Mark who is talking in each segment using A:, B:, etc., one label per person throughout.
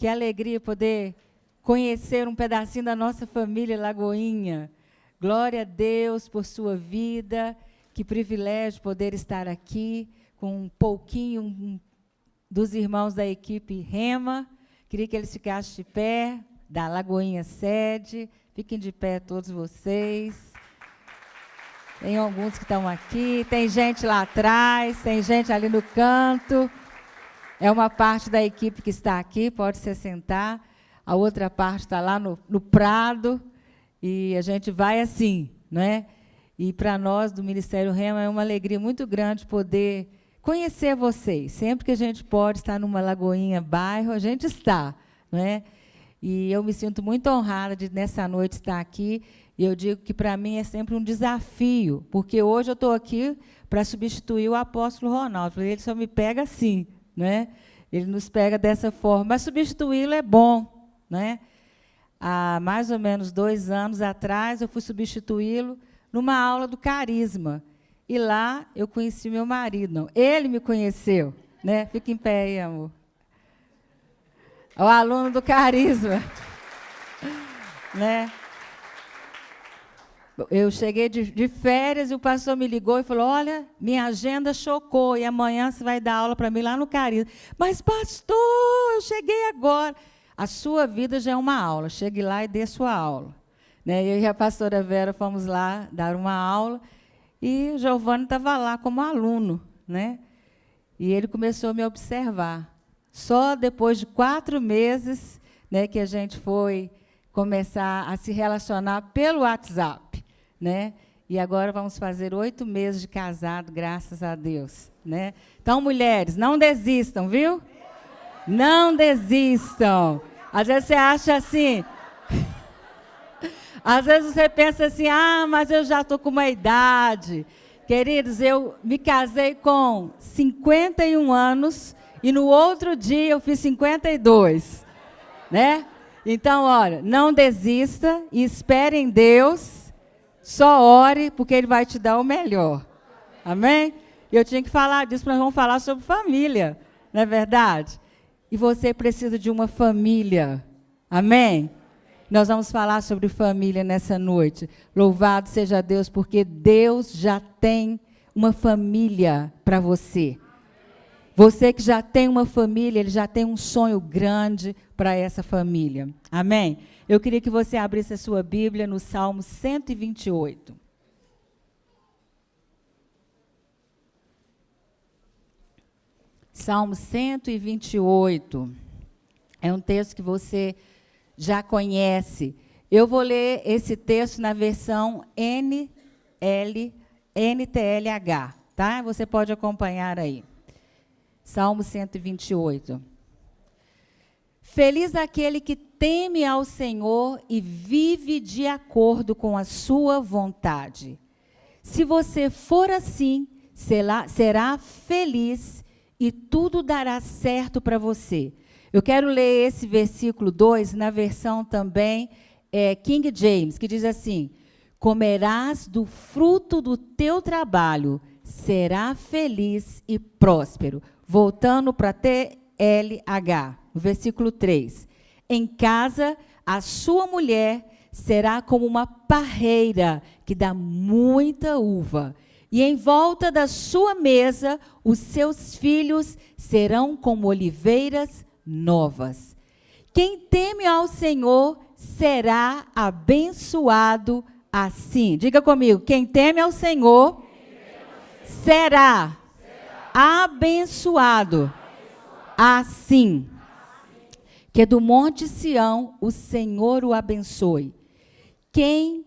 A: Que alegria poder conhecer um pedacinho da nossa família Lagoinha. Glória a Deus por sua vida. Que privilégio poder estar aqui com um pouquinho dos irmãos da equipe Rema. Queria que eles ficassem de pé, da Lagoinha Sede. Fiquem de pé todos vocês. Tem alguns que estão aqui, tem gente lá atrás, tem gente ali no canto. É uma parte da equipe que está aqui, pode se sentar. A outra parte está lá no Prado. E a gente vai assim, né? E para nós, do Ministério Rema, é uma alegria muito grande poder conhecer vocês. Sempre que a gente pode estar numa Lagoinha bairro, a gente está, né? E eu me sinto muito honrada de, nessa noite, estar aqui. E eu digo que, para mim, é sempre um desafio, porque hoje eu estou aqui para substituir o apóstolo Ronaldo. Ele só me pega assim, né? Ele nos pega dessa forma. Mas substituí-lo é bom, né? Há mais ou menos 2 anos atrás, eu fui substituí-lo numa aula do Carisma. E lá eu conheci meu marido. Não, ele me conheceu, né? Fica em pé aí, amor. O aluno do Carisma. Né? Eu cheguei de férias e o pastor me ligou e falou, olha, minha agenda chocou e amanhã você vai dar aula para mim lá no Carisma. Mas, pastor, eu cheguei agora. A sua vida já é uma aula. Chegue lá e dê sua aula. Né? Eu e a pastora Vera fomos lá dar uma aula e o Giovanni estava lá como aluno. Né? E ele começou a me observar. Só depois de 4 meses, né, que a gente foi começar a se relacionar pelo WhatsApp. Né? E agora vamos fazer 8 meses de casado, graças a Deus. Né? Então, mulheres, não desistam, viu? Não desistam. Às vezes você acha assim... Às vezes você pensa assim, mas eu já estou com uma idade. Queridos, eu me casei com 51 anos e no outro dia eu fiz 52. Né? Então, olha, não desista e espere em Deus, só ore, porque Ele vai te dar o melhor. Amém? E eu tinha que falar disso, nós vamos falar sobre família, não é verdade? E você precisa de uma família. Amém? Nós vamos falar sobre família nessa noite. Louvado seja Deus, porque Deus já tem uma família para você. Você que já tem uma família, Ele já tem um sonho grande para essa família. Amém? Eu queria que você abrisse a sua Bíblia no Salmo 128. Salmo 128. É um texto que você já conhece. Eu vou ler esse texto na versão NTLH, tá? Você pode acompanhar aí. Salmo 128. Feliz aquele que teme ao Senhor e vive de acordo com a sua vontade. Se você for assim, será feliz e tudo dará certo para você. Eu quero ler esse versículo 2 na versão também King James, que diz assim, comerás do fruto do teu trabalho, será feliz e próspero. Voltando para TLH, no versículo 3. Em casa, a sua mulher será como uma parreira que dá muita uva. E em volta da sua mesa, os seus filhos serão como oliveiras novas. Quem teme ao Senhor será abençoado assim. Diga comigo, quem teme ao Senhor será abençoado assim. Que do monte Sião o Senhor o abençoe. Que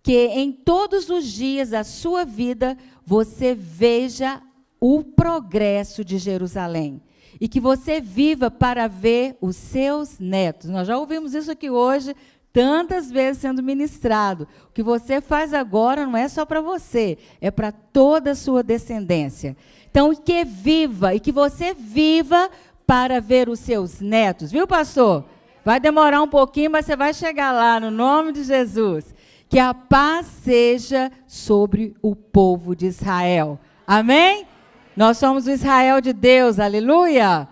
A: em todos os dias da sua vida você veja o progresso de Jerusalém. E que você viva para ver os seus netos. Nós já ouvimos isso aqui hoje, tantas vezes sendo ministrado. O que você faz agora não é só para você, é para toda a sua descendência. Então, que viva, e que você viva para ver os seus netos. Viu, pastor? Vai demorar um pouquinho, mas você vai chegar lá, no nome de Jesus. Que a paz seja sobre o povo de Israel. Amém? Nós somos o Israel de Deus, aleluia.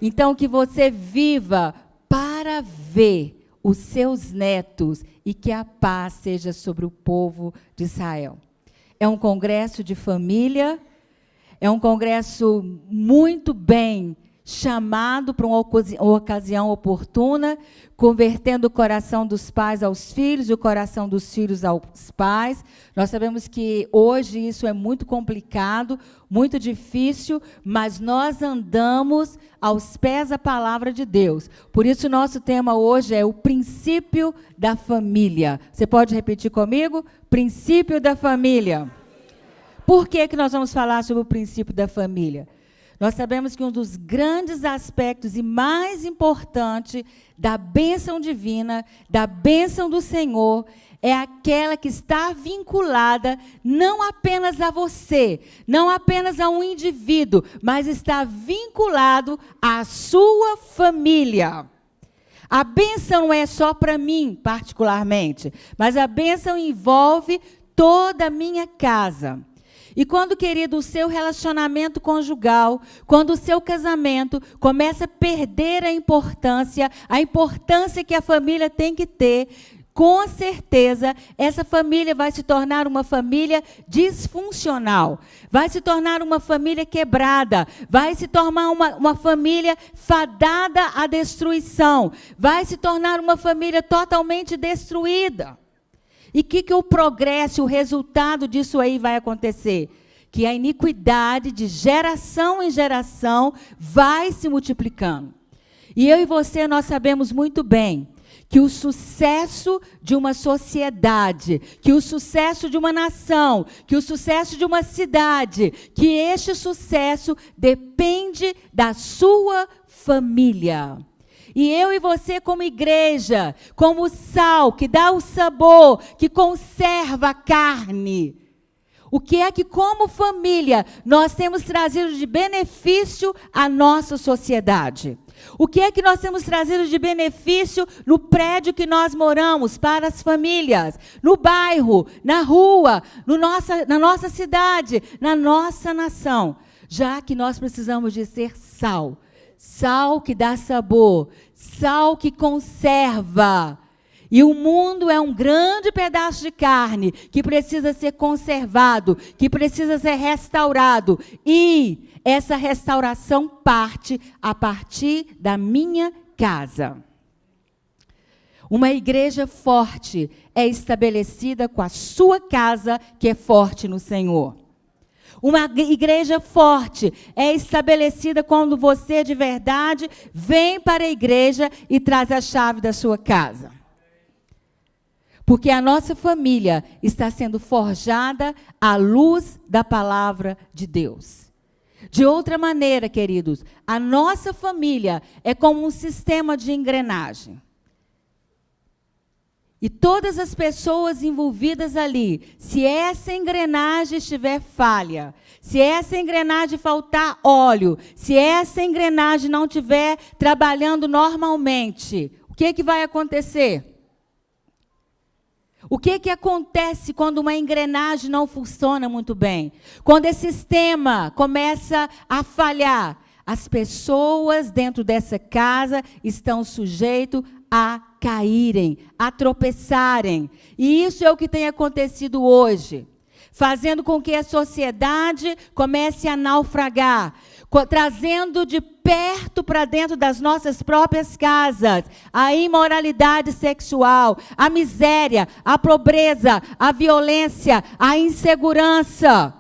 A: Então, que você viva para ver os seus netos e que a paz seja sobre o povo de Israel. É um congresso de família, é um congresso muito bem chamado para uma ocasião oportuna, convertendo o coração dos pais aos filhos e o coração dos filhos aos pais. Nós sabemos que hoje isso é muito complicado, muito difícil, mas nós andamos aos pés da palavra de Deus. Por isso, nosso tema hoje é o princípio da família. Você pode repetir comigo? Princípio da família. Por que nós vamos falar sobre o princípio da família? Nós sabemos que um dos grandes aspectos e mais importante da bênção divina, da bênção do Senhor, é aquela que está vinculada não apenas a você, não apenas a um indivíduo, mas está vinculado à sua família. A bênção não é só para mim, particularmente, mas a bênção envolve toda a minha casa. E quando, querido, o seu relacionamento conjugal, quando o seu casamento começa a perder a importância que a família tem que ter, com certeza, essa família vai se tornar uma família disfuncional, vai se tornar uma família quebrada, vai se tornar uma família fadada à destruição, vai se tornar uma família totalmente destruída. E o que o progresso, o resultado disso aí vai acontecer? Que a iniquidade de geração em geração vai se multiplicando. E eu e você, nós sabemos muito bem que o sucesso de uma sociedade, que o sucesso de uma nação, que o sucesso de uma cidade, que este sucesso depende da sua família. E eu e você como igreja, como sal, que dá o sabor, que conserva a carne. O que é que como família nós temos trazido de benefício à nossa sociedade? O que é que nós temos trazido de benefício no prédio que nós moramos, para as famílias, no bairro, na rua, na nossa cidade, na nossa nação? Já que nós precisamos de ser sal. Sal que dá sabor, sal que conserva. E o mundo é um grande pedaço de carne que precisa ser conservado, que precisa ser restaurado. E essa restauração parte a partir da minha casa. Uma igreja forte é estabelecida com a sua casa, que é forte no Senhor. Uma igreja forte é estabelecida quando você, de verdade, vem para a igreja e traz a chave da sua casa. Porque a nossa família está sendo forjada à luz da palavra de Deus. De outra maneira, queridos, a nossa família é como um sistema de engrenagem. E todas as pessoas envolvidas ali, se essa engrenagem estiver falha, se essa engrenagem faltar óleo, se essa engrenagem não estiver trabalhando normalmente, o que vai acontecer? O que acontece quando uma engrenagem não funciona muito bem? Quando esse sistema começa a falhar, as pessoas dentro dessa casa estão sujeitas a caírem, a tropeçarem. E isso é o que tem acontecido hoje, fazendo com que a sociedade comece a naufragar, trazendo de perto para dentro das nossas próprias casas a imoralidade sexual, a miséria, a pobreza, a violência, a insegurança.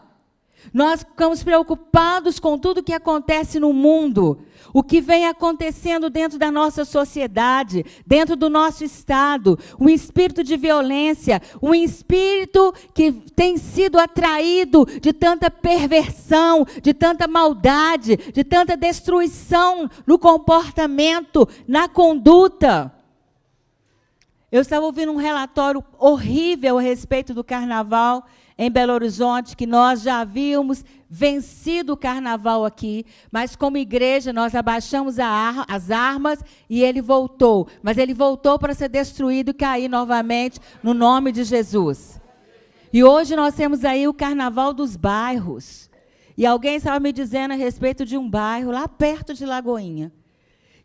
A: Nós ficamos preocupados com tudo que acontece no mundo, o que vem acontecendo dentro da nossa sociedade, dentro do nosso estado, um espírito de violência, um espírito que tem sido atraído de tanta perversão, de tanta maldade, de tanta destruição no comportamento, na conduta. Eu estava ouvindo um relatório horrível a respeito do carnaval em Belo Horizonte, que nós já havíamos vencido o carnaval aqui, mas como igreja nós abaixamos as armas e ele voltou. Mas ele voltou para ser destruído e cair novamente no nome de Jesus. E hoje nós temos aí o carnaval dos bairros. E alguém estava me dizendo a respeito de um bairro lá perto de Lagoinha,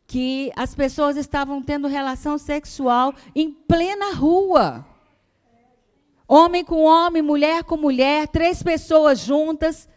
A: que as pessoas estavam tendo relação sexual em plena rua. Homem com homem, mulher com mulher, 3 pessoas juntas.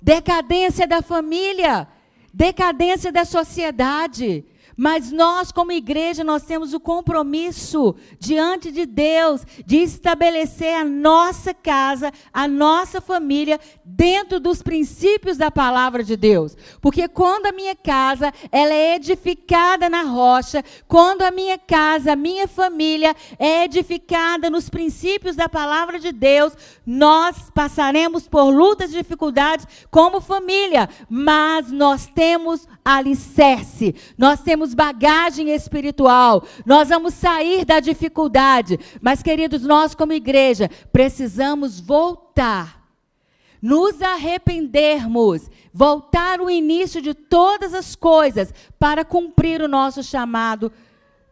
A: Decadência da família, decadência da sociedade. Mas nós, como igreja, nós temos o compromisso diante de Deus de estabelecer a nossa casa, a nossa família, dentro dos princípios da palavra de Deus. Porque quando a minha casa ela é edificada na rocha, quando a minha casa, a minha família é edificada nos princípios da palavra de Deus, nós passaremos por lutas e dificuldades como família, mas nós temos alicerce, nós temos bagagem espiritual, nós vamos sair da dificuldade, mas queridos, nós como igreja precisamos voltar, nos arrependermos, voltar ao início de todas as coisas para cumprir o nosso chamado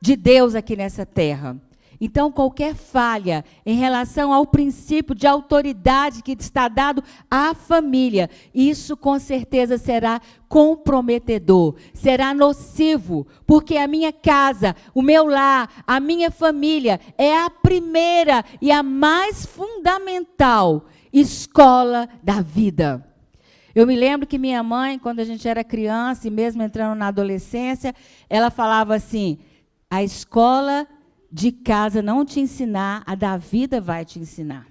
A: de Deus aqui nessa terra. Então, qualquer falha em relação ao princípio de autoridade que está dado à família, isso com certeza será comprometedor, será nocivo, porque a minha casa, o meu lar, a minha família é a primeira e a mais fundamental escola da vida. Eu me lembro que minha mãe, quando a gente era criança e mesmo entrando na adolescência, ela falava assim: a escola de casa não te ensinar, a da vida vai te ensinar.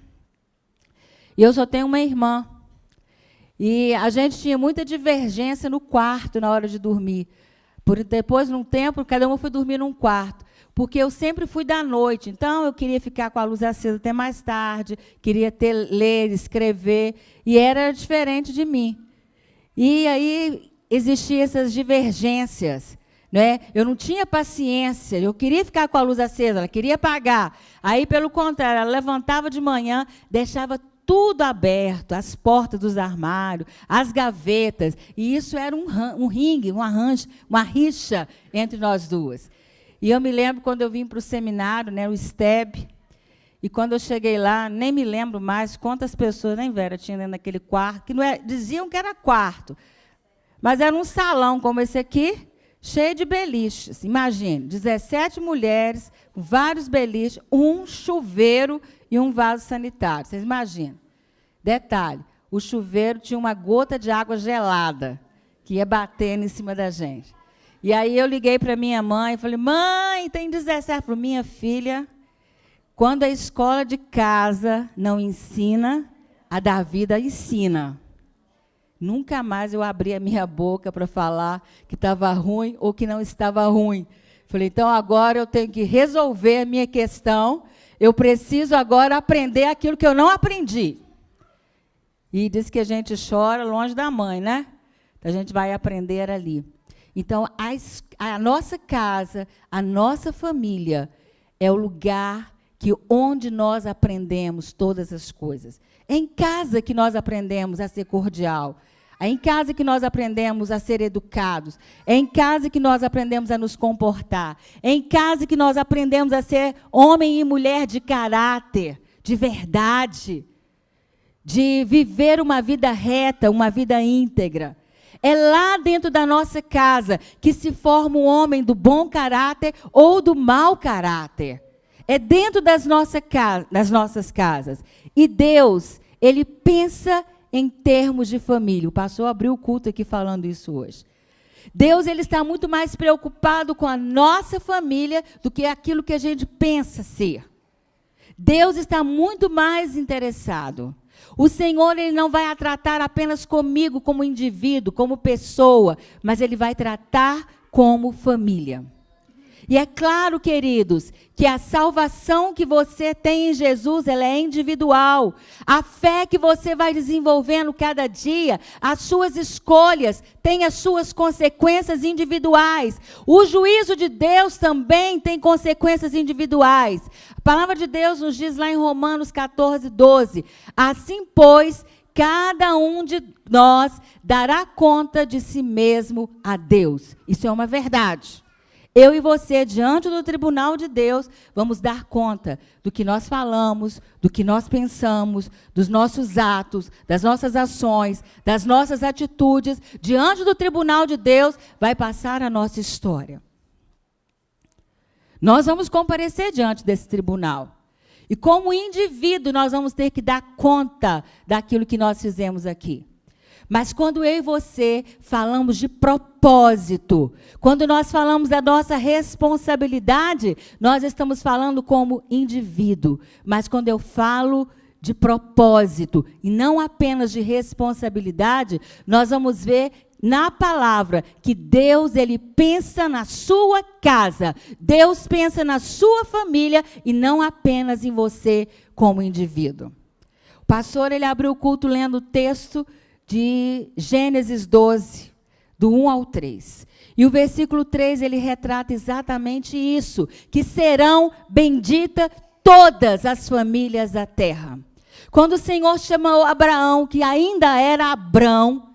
A: E eu só tenho uma irmã. E a gente tinha muita divergência no quarto na hora de dormir. Depois, num tempo, cada uma foi dormir num quarto. Porque eu sempre fui da noite. Então, eu queria ficar com a luz acesa até mais tarde, queria ler, escrever. E era diferente de mim. E aí, existiam essas divergências. Né? Eu não tinha paciência, eu queria ficar com a luz acesa, ela queria apagar. Aí, pelo contrário, ela levantava de manhã, deixava tudo aberto, as portas dos armários, as gavetas. E isso era um ringue, uma rixa entre nós duas. E eu me lembro quando eu vim para o seminário, né, o STEB, e quando eu cheguei lá, nem me lembro mais quantas pessoas, nem Vera, tinha dentro daquele quarto, que não era, diziam que era quarto, mas era um salão como esse aqui, cheio de beliches. Imagine, 17 mulheres, vários beliches, um chuveiro e um vaso sanitário. Vocês imaginam? Detalhe, o chuveiro tinha uma gota de água gelada, que ia batendo em cima da gente. E aí eu liguei para minha mãe e falei: mãe, tem 17. Ela falou: minha filha, quando a escola de casa não ensina, a da vida ensina. Nunca mais eu abri a minha boca para falar que estava ruim ou que não estava ruim. Falei: então agora eu tenho que resolver a minha questão, eu preciso agora aprender aquilo que eu não aprendi. E diz que a gente chora longe da mãe, né? A gente vai aprender ali. Então, a nossa casa, a nossa família, é o lugar onde nós aprendemos todas as coisas. É em casa que nós aprendemos a ser cordial. É em casa que nós aprendemos a ser educados. É em casa que nós aprendemos a nos comportar. É em casa que nós aprendemos a ser homem e mulher de caráter, de verdade, de viver uma vida reta, uma vida íntegra. É lá dentro da nossa casa que se forma um homem do bom caráter ou do mau caráter. É dentro das nossas casas. E Deus, Ele pensa em termos de família. O pastor abriu o culto aqui falando isso hoje. Deus, Ele está muito mais preocupado com a nossa família do que aquilo que a gente pensa ser. Deus está muito mais interessado. O Senhor, Ele não vai tratar apenas comigo como indivíduo, como pessoa, mas Ele vai tratar como família. E é claro, queridos, que a salvação que você tem em Jesus, ela é individual. A fé que você vai desenvolvendo cada dia, as suas escolhas têm as suas consequências individuais. O juízo de Deus também tem consequências individuais. A palavra de Deus nos diz lá em Romanos 14, 12. Assim, pois, cada um de nós dará conta de si mesmo a Deus. Isso é uma verdade. eu e você, diante do tribunal de Deus, vamos dar conta do que nós falamos, do que nós pensamos, dos nossos atos, das nossas ações, das nossas atitudes. Diante do tribunal de Deus, vai passar a nossa história. Nós vamos comparecer diante desse tribunal. E como indivíduo, nós vamos ter que dar conta daquilo que nós fizemos aqui. Mas quando eu e você falamos de propósito, quando nós falamos da nossa responsabilidade, nós estamos falando como indivíduo. Mas quando eu falo de propósito e não apenas de responsabilidade, nós vamos ver na palavra que Deus, ele pensa na sua casa, Deus pensa na sua família e não apenas em você como indivíduo. O pastor, ele abriu o culto lendo o texto de Gênesis 12, do 1 ao 3. E o versículo 3, ele retrata exatamente isso, que serão benditas todas as famílias da terra. Quando o Senhor chamou Abraão, que ainda era Abrão,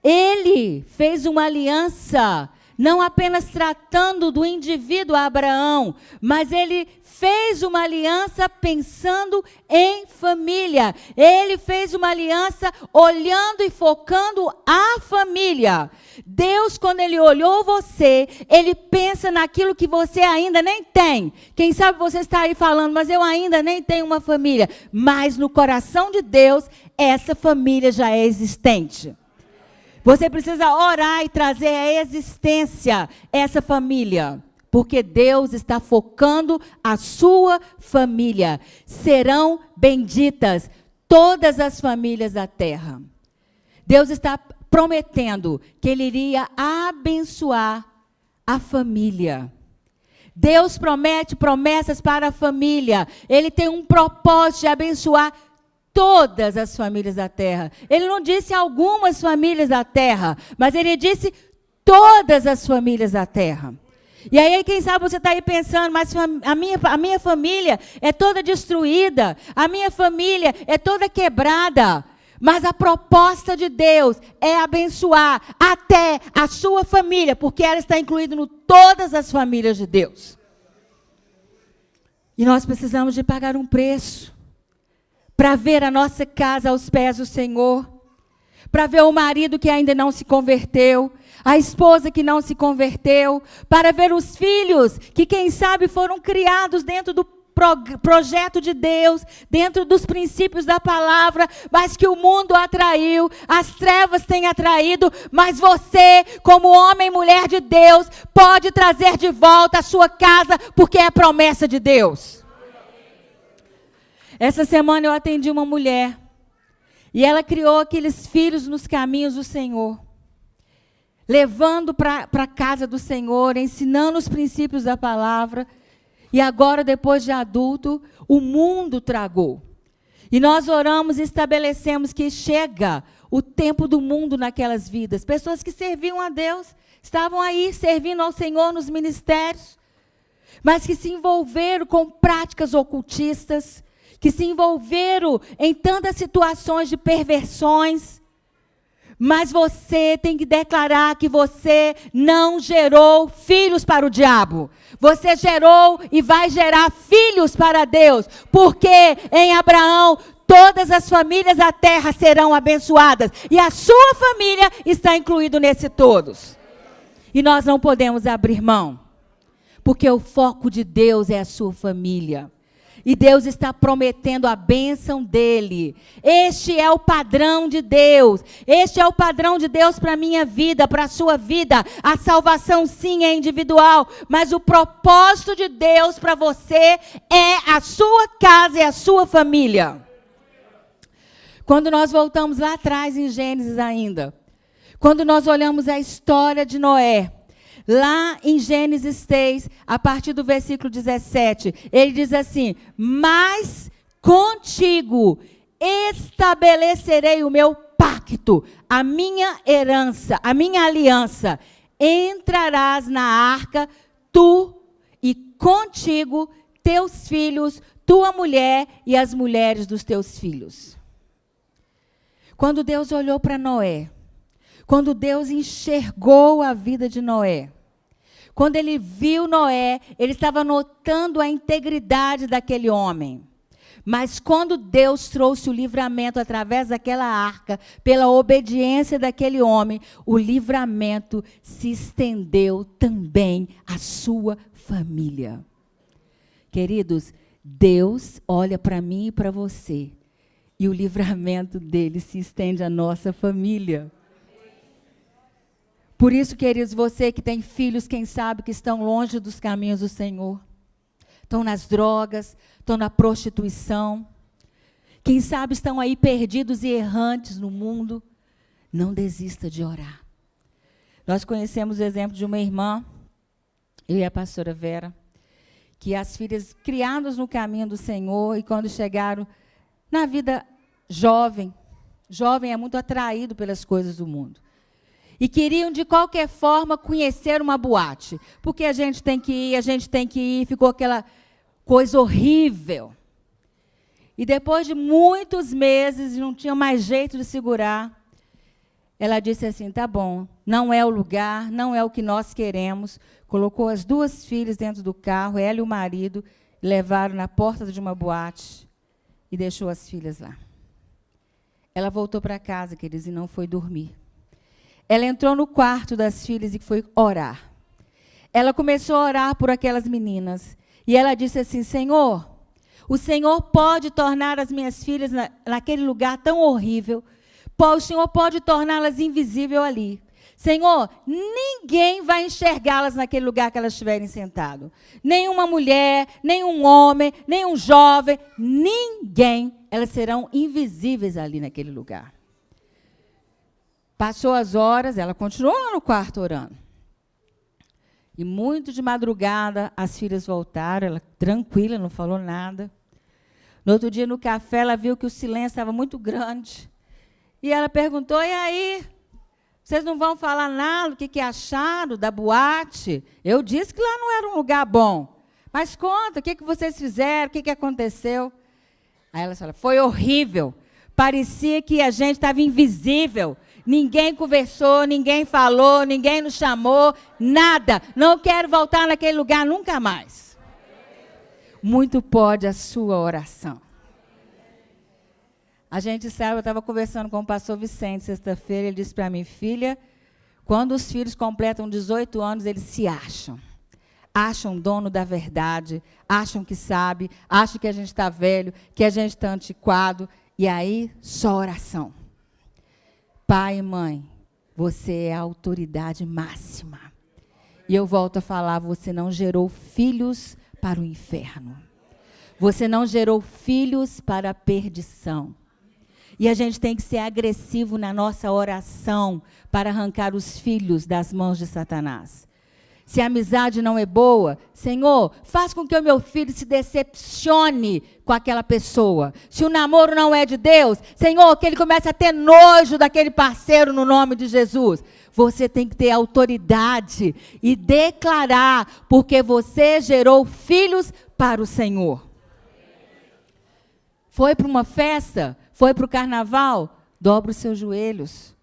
A: ele fez uma aliança, não apenas tratando do indivíduo Abraão, mas ele fez uma aliança pensando em família. Ele fez uma aliança olhando e focando a família. Deus, quando ele olhou você, ele pensa naquilo que você ainda nem tem. Quem sabe você está aí falando, mas eu ainda nem tenho uma família. Mas no coração de Deus, essa família já é existente. Você precisa orar e trazer à existência essa família. Porque Deus está focando a sua família. Serão benditas todas as famílias da terra. Deus está prometendo que Ele iria abençoar a família. Deus promete promessas para a família. Ele tem um propósito de abençoar todas as famílias da terra. Ele não disse algumas famílias da terra, mas Ele disse todas as famílias da terra. E aí, quem sabe você está aí pensando, mas a minha família é toda destruída, a minha família é toda quebrada. Mas a proposta de Deus é abençoar até a sua família, porque ela está incluída em todas as famílias de Deus. E nós precisamos de pagar um preço para ver a nossa casa aos pés do Senhor, para ver o marido que ainda não se converteu, a esposa que não se converteu, para ver os filhos que, quem sabe, foram criados dentro do projeto de Deus, dentro dos princípios da palavra, mas que o mundo atraiu, as trevas têm atraído, mas você, como homem e mulher de Deus, pode trazer de volta a sua casa, porque é promessa de Deus. Essa semana eu atendi uma mulher, e ela criou aqueles filhos nos caminhos do Senhor, levando para a casa do Senhor, ensinando os princípios da palavra. E agora, depois de adulto, o mundo tragou. E nós oramos e estabelecemos que chega o tempo do mundo naquelas vidas. Pessoas que serviam a Deus, estavam aí servindo ao Senhor nos ministérios, mas que se envolveram com práticas ocultistas, que se envolveram em tantas situações de perversões. Mas você tem que declarar que você não gerou filhos para o diabo. Você gerou e vai gerar filhos para Deus. Porque em Abraão, todas as famílias da terra serão abençoadas. E a sua família está incluída nesse todos. E nós não podemos abrir mão. Porque o foco de Deus é a sua família. E Deus está prometendo a bênção dele. Este é o padrão de Deus. Este é o padrão de Deus para a minha vida, para a sua vida. A salvação, sim, é individual. Mas o propósito de Deus para você é a sua casa e a sua família. Quando nós voltamos lá atrás em Gênesis ainda, quando nós olhamos a história de Noé, lá em Gênesis 3, a partir do versículo 17, ele diz assim: mas contigo estabelecerei o meu pacto, a minha herança, a minha aliança. Entrarás na arca, tu e contigo teus filhos, tua mulher e as mulheres dos teus filhos. Quando Deus olhou para Noé, quando Deus enxergou a vida de Noé, Quando ele viu Noé, ele estava notando a integridade daquele homem. Mas quando Deus trouxe o livramento através daquela arca, pela obediência daquele homem, o livramento se estendeu também à sua família. Queridos, Deus olha para mim e para você, e o livramento dele se estende à nossa família. Por isso, queridos, você que tem filhos, quem sabe, que estão longe dos caminhos do Senhor, estão nas drogas, estão na prostituição, quem sabe estão aí perdidos e errantes no mundo, não desista de orar. Nós conhecemos o exemplo de uma irmã, eu e a pastora Vera, que as filhas criadas no caminho do Senhor, e quando chegaram na vida jovem é muito atraído pelas coisas do mundo, e queriam de qualquer forma conhecer uma boate, porque a gente tem que ir, ficou aquela coisa horrível. E depois de muitos meses, não tinha mais jeito de segurar, ela disse assim, tá bom, não é o lugar, não é o que nós queremos. Colocou as 2 filhas dentro do carro, ela e o marido, levaram na porta de uma boate e deixou as filhas lá. Ela voltou para casa, queridos, e não foi dormir. Ela entrou no quarto das filhas e foi orar. Ela começou a orar por aquelas meninas. E ela disse assim, Senhor, o Senhor pode tornar as minhas filhas naquele lugar tão horrível. O Senhor pode torná-las invisíveis ali. Senhor, ninguém vai enxergá-las naquele lugar que elas estiverem sentadas. Nenhuma mulher, nenhum homem, nenhum jovem, ninguém. Elas serão invisíveis ali naquele lugar. Passou as horas, ela continuou lá no quarto orando. E muito de madrugada, as filhas voltaram, ela tranquila, não falou nada. No outro dia, no café, ela viu que o silêncio estava muito grande. E ela perguntou, e aí, vocês não vão falar nada, o que acharam da boate? Eu disse que lá não era um lugar bom. Mas conta, o que vocês fizeram, o que aconteceu? Aí ela falou, foi horrível. Parecia que a gente estava invisível. Ninguém conversou, ninguém falou, ninguém nos chamou, nada. Não quero voltar naquele lugar nunca mais. Muito pode a sua oração. A gente sabe, eu estava conversando com o pastor Vicente sexta-feira, ele disse para mim, filha, quando os filhos completam 18 anos, eles se acham. Acham dono da verdade, acham que sabe, acham que a gente está velho, que a gente está antiquado, e aí só oração. Pai e mãe, você é a autoridade máxima. E eu volto a falar, você não gerou filhos para o inferno. Você não gerou filhos para a perdição. E a gente tem que ser agressivo na nossa oração para arrancar os filhos das mãos de Satanás. Se a amizade não é boa, Senhor, faz com que o meu filho se decepcione com aquela pessoa. Se o namoro não é de Deus, Senhor, que ele comece a ter nojo daquele parceiro no nome de Jesus. Você tem que ter autoridade e declarar, porque você gerou filhos para o Senhor. Foi para uma festa? Foi para o carnaval? Dobra os seus joelhos.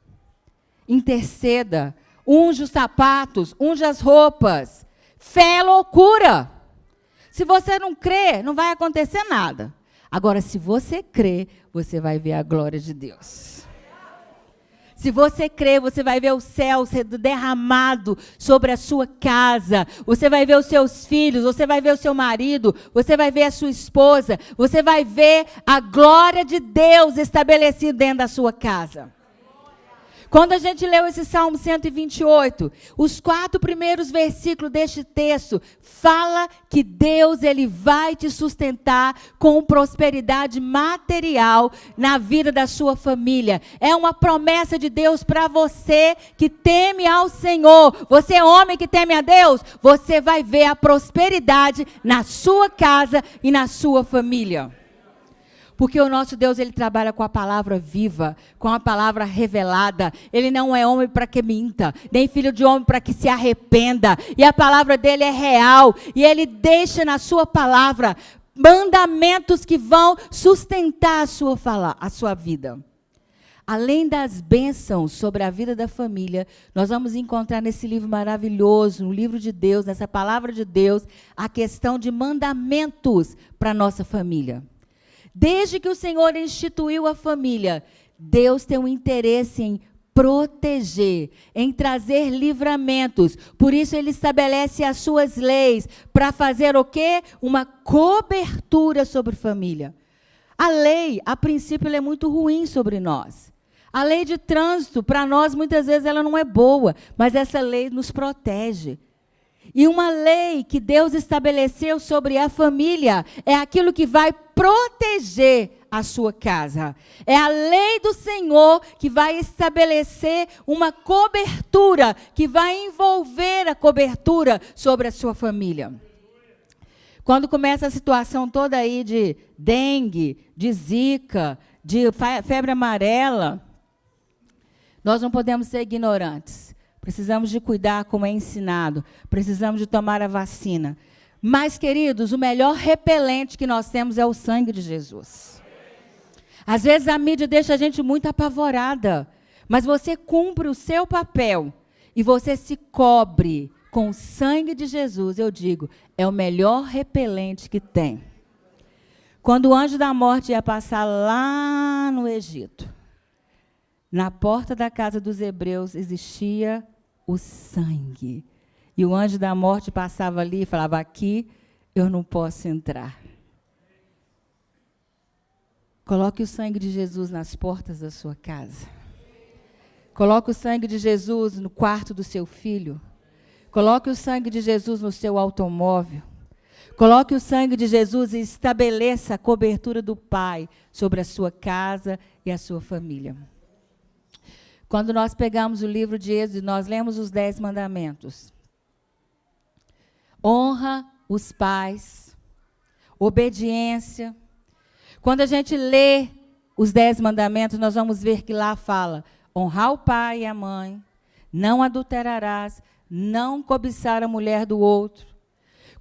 A: Interceda. Unge os sapatos, unge as roupas. Fé é loucura. Se você não crê, não vai acontecer nada. Agora, se você crê, você vai ver a glória de Deus. Se você crê, você vai ver o céu sendo derramado sobre a sua casa. Você vai ver os seus filhos, você vai ver o seu marido, você vai ver a sua esposa. Você vai ver a glória de Deus estabelecida dentro da sua casa. Quando a gente leu esse Salmo 128, os 4 primeiros versículos deste texto fala que Deus ele vai te sustentar com prosperidade material na vida da sua família. É uma promessa de Deus para você que teme ao Senhor. Você é homem que teme a Deus, você vai ver a prosperidade na sua casa e na sua família. Porque o nosso Deus, ele trabalha com a palavra viva, com a palavra revelada. Ele não é homem para que minta, nem filho de homem para que se arrependa. E a palavra dele é real. E ele deixa na sua palavra mandamentos que vão sustentar a sua vida. Além das bênçãos sobre a vida da família, nós vamos encontrar nesse livro maravilhoso, no livro de Deus, nessa palavra de Deus, a questão de mandamentos para a nossa família. Desde que o Senhor instituiu a família, Deus tem um interesse em proteger, em trazer livramentos. Por isso ele estabelece as suas leis para fazer o quê? Uma cobertura sobre a família. A lei, a princípio, ela é muito ruim sobre nós. A lei de trânsito, para nós, muitas vezes, ela não é boa, mas essa lei nos protege. E uma lei que Deus estabeleceu sobre a família é aquilo que vai proteger a sua casa. É a lei do Senhor que vai estabelecer uma cobertura, que vai envolver a cobertura sobre a sua família. Quando começa a situação toda aí de dengue, de zika, de febre amarela, nós não podemos ser ignorantes. Precisamos de cuidar como é ensinado. Precisamos de tomar a vacina. Mas, queridos, o melhor repelente que nós temos é o sangue de Jesus. Às vezes a mídia deixa a gente muito apavorada. Mas você cumpre o seu papel e você se cobre com o sangue de Jesus, eu digo, é o melhor repelente que tem. Quando o anjo da morte ia passar lá no Egito, na porta da casa dos hebreus existia o sangue. E o anjo da morte passava ali e falava, aqui eu não posso entrar. Coloque o sangue de Jesus nas portas da sua casa. Coloque o sangue de Jesus no quarto do seu filho. Coloque o sangue de Jesus no seu automóvel. Coloque o sangue de Jesus e estabeleça a cobertura do Pai sobre a sua casa e a sua família. Quando nós pegamos o livro de Êxodo, nós lemos os 10 mandamentos. Honra os pais, obediência. Quando a gente lê os 10 mandamentos, nós vamos ver que lá fala, honrar o pai e a mãe, não adulterarás, não cobiçar a mulher do outro.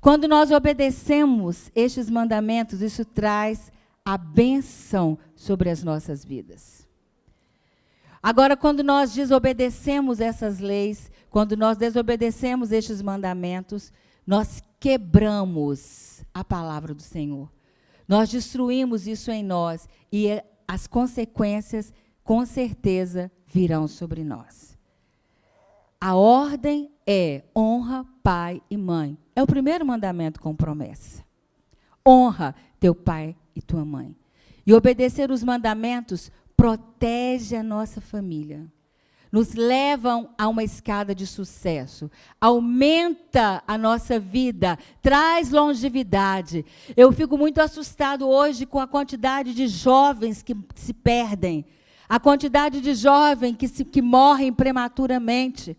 A: Quando nós obedecemos estes mandamentos, isso traz a bênção sobre as nossas vidas. Agora, quando nós desobedecemos essas leis, quando nós desobedecemos estes mandamentos, nós quebramos a palavra do Senhor. Nós destruímos isso em nós e as consequências, com certeza, virão sobre nós. A ordem é honra pai e mãe. É o primeiro mandamento com promessa. Honra teu pai e tua mãe. E obedecer os mandamentos protege a nossa família. Nos levam a uma escada de sucesso. Aumenta a nossa vida. Traz longevidade. Eu fico muito assustado hoje com a quantidade de jovens que se perdem. A quantidade de jovens que morrem prematuramente.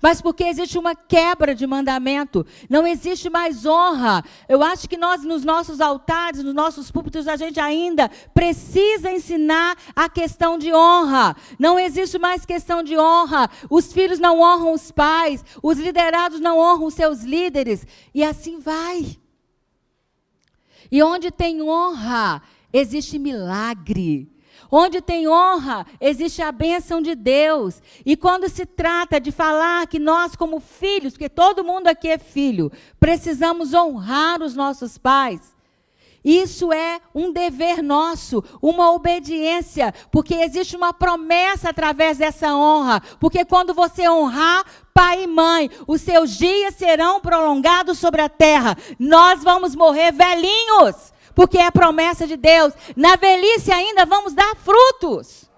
A: Mas porque existe uma quebra de mandamento, não existe mais honra. Eu acho que nós, nos nossos altares, nos nossos púlpitos, a gente ainda precisa ensinar a questão de honra. Não existe mais questão de honra. Os filhos não honram os pais, os liderados não honram os seus líderes. E assim vai. E onde tem honra, existe milagre. Onde tem honra, existe a bênção de Deus. E quando se trata de falar que nós, como filhos, porque todo mundo aqui é filho, precisamos honrar os nossos pais. Isso é um dever nosso, uma obediência, porque existe uma promessa através dessa honra. Porque quando você honrar pai e mãe, os seus dias serão prolongados sobre a terra. Nós vamos morrer velhinhos. Porque é a promessa de Deus. Na velhice ainda vamos dar frutos.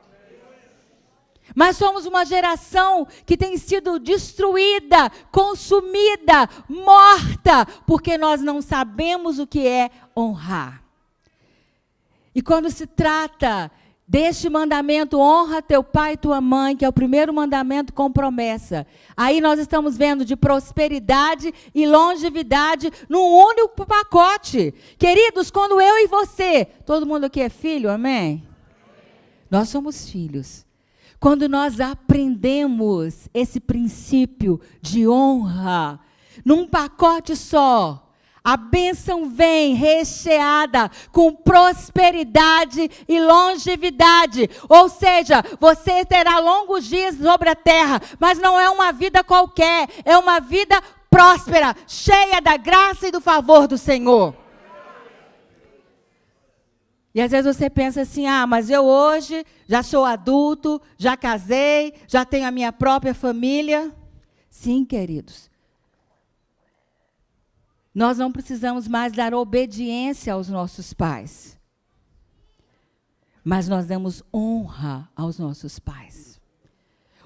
A: Mas somos uma geração que tem sido destruída, consumida, morta, porque nós não sabemos o que é honrar. E quando se trata deste mandamento, honra teu pai e tua mãe, que é o primeiro mandamento com promessa. Aí nós estamos vendo de prosperidade e longevidade num único pacote. Queridos, quando eu e você, todo mundo aqui é filho, amém? Nós somos filhos. Quando nós aprendemos esse princípio de honra, num pacote só, A bênção vem recheada com prosperidade e longevidade. Ou seja, você terá longos dias sobre a terra, mas não é uma vida qualquer, é uma vida próspera, cheia da graça e do favor do Senhor. E às vezes você pensa assim, mas eu hoje já sou adulto, já casei, já tenho a minha própria família. Sim, queridos. Nós não precisamos mais dar obediência aos nossos pais. Mas nós damos honra aos nossos pais.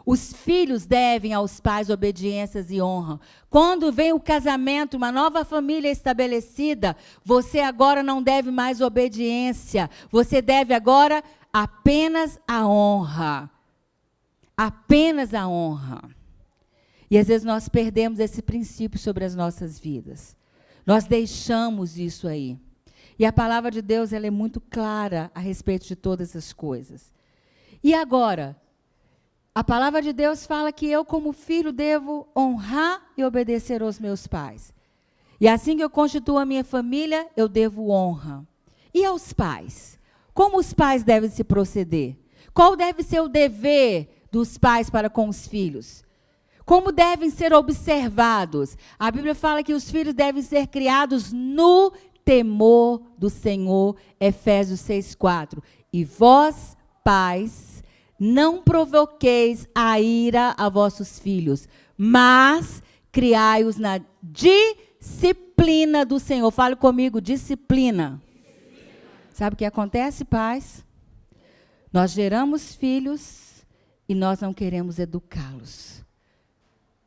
A: Os filhos devem aos pais obediências e honra. Quando vem o casamento, uma nova família estabelecida, você agora não deve mais obediência. Você deve agora apenas a honra. Apenas a honra. E às vezes nós perdemos esse princípio sobre as nossas vidas. Nós deixamos isso aí. E a palavra de Deus, ela é muito clara a respeito de todas essas coisas. E agora, a palavra de Deus fala que eu, como filho, devo honrar e obedecer aos meus pais. E assim que eu constituo a minha família, eu devo honra. E aos pais? Como os pais devem se proceder? Qual deve ser o dever dos pais para com os filhos? Como devem ser observados? A Bíblia fala que os filhos devem ser criados no temor do Senhor, Efésios 6:4. E vós, pais, não provoqueis a ira a vossos filhos, mas criai-os na disciplina do Senhor. Fale comigo, disciplina. Sabe o que acontece, pais? Nós geramos filhos e nós não queremos educá-los.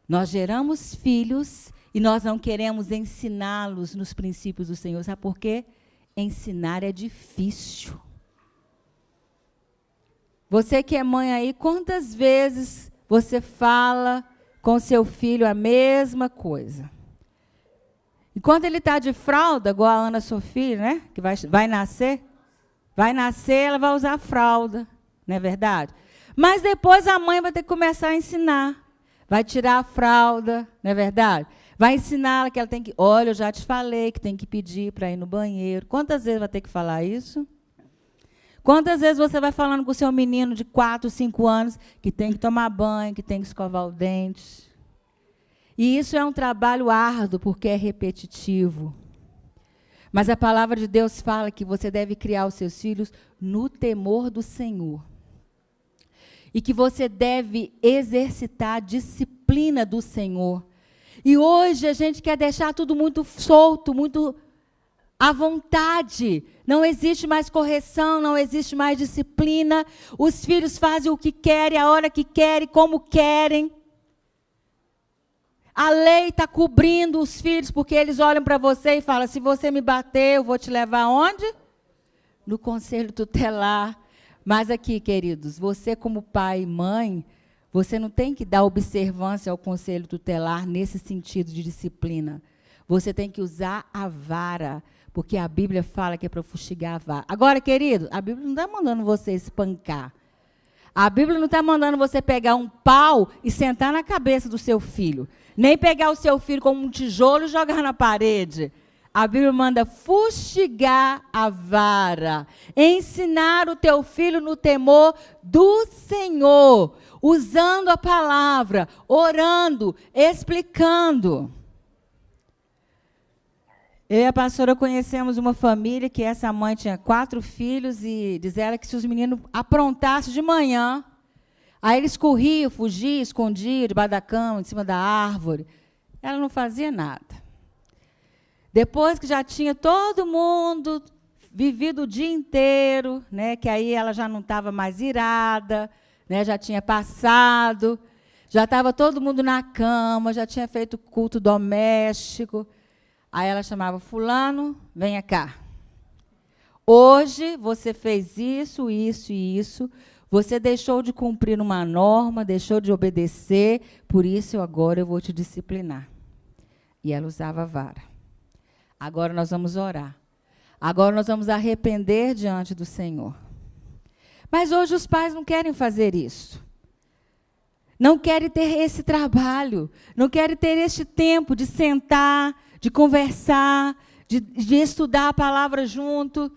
A: Nós geramos filhos e nós não queremos ensiná-los nos princípios do Senhor. Sabe por quê? Ensinar é difícil. Você que é mãe aí, quantas vezes você fala com seu filho a mesma coisa? E quando ele está de fralda, igual a Ana Sofia, né? Que vai nascer, ela vai usar fralda, não é verdade? Mas depois a mãe vai ter que começar a ensinar. Vai tirar a fralda, não é verdade? Vai ensinar ela que ela tem que... Olha, eu já te falei que tem que pedir para ir no banheiro. Quantas vezes vai ter que falar isso? Quantas vezes você vai falando com o seu menino de 4, 5 anos que tem que tomar banho, que tem que escovar o dente? E isso é um trabalho árduo, porque é repetitivo. Mas a palavra de Deus fala que você deve criar os seus filhos no temor do Senhor. E que você deve exercitar a disciplina do Senhor. E hoje a gente quer deixar tudo muito solto, muito à vontade. Não existe mais correção, não existe mais disciplina. Os filhos fazem o que querem, a hora que querem, como querem. A lei está cobrindo os filhos, porque eles olham para você e falam, se você me bater, eu vou te levar aonde? No conselho tutelar. Mas aqui, queridos, você como pai e mãe, você não tem que dar observância ao conselho tutelar nesse sentido de disciplina. Você tem que usar a vara, porque a Bíblia fala que é para fustigar a vara. Agora, querido, a Bíblia não está mandando você espancar. A Bíblia não está mandando você pegar um pau e sentar na cabeça do seu filho. Nem pegar o seu filho como um tijolo e jogar na parede. A Bíblia manda fustigar a vara, ensinar o teu filho no temor do Senhor, usando a palavra, orando, explicando. Eu e a pastora conhecemos uma família que essa mãe tinha 4 filhos e diz ela que se os meninos aprontassem de manhã, aí eles corriam, fugiam, escondiam debaixo da cama, em cima da árvore, ela não fazia nada. Depois que já tinha todo mundo vivido o dia inteiro, né, que aí ela já não estava mais irada, né, já tinha passado, já estava todo mundo na cama, já tinha feito culto doméstico. Aí ela chamava, fulano, venha cá. Hoje você fez isso, isso e isso, você deixou de cumprir uma norma, deixou de obedecer, por isso agora eu vou te disciplinar. E ela usava a vara. Agora nós vamos orar. Agora nós vamos arrepender diante do Senhor. Mas hoje os pais não querem fazer isso. Não querem ter esse trabalho. Não querem ter este tempo de sentar, de conversar, de estudar a palavra junto,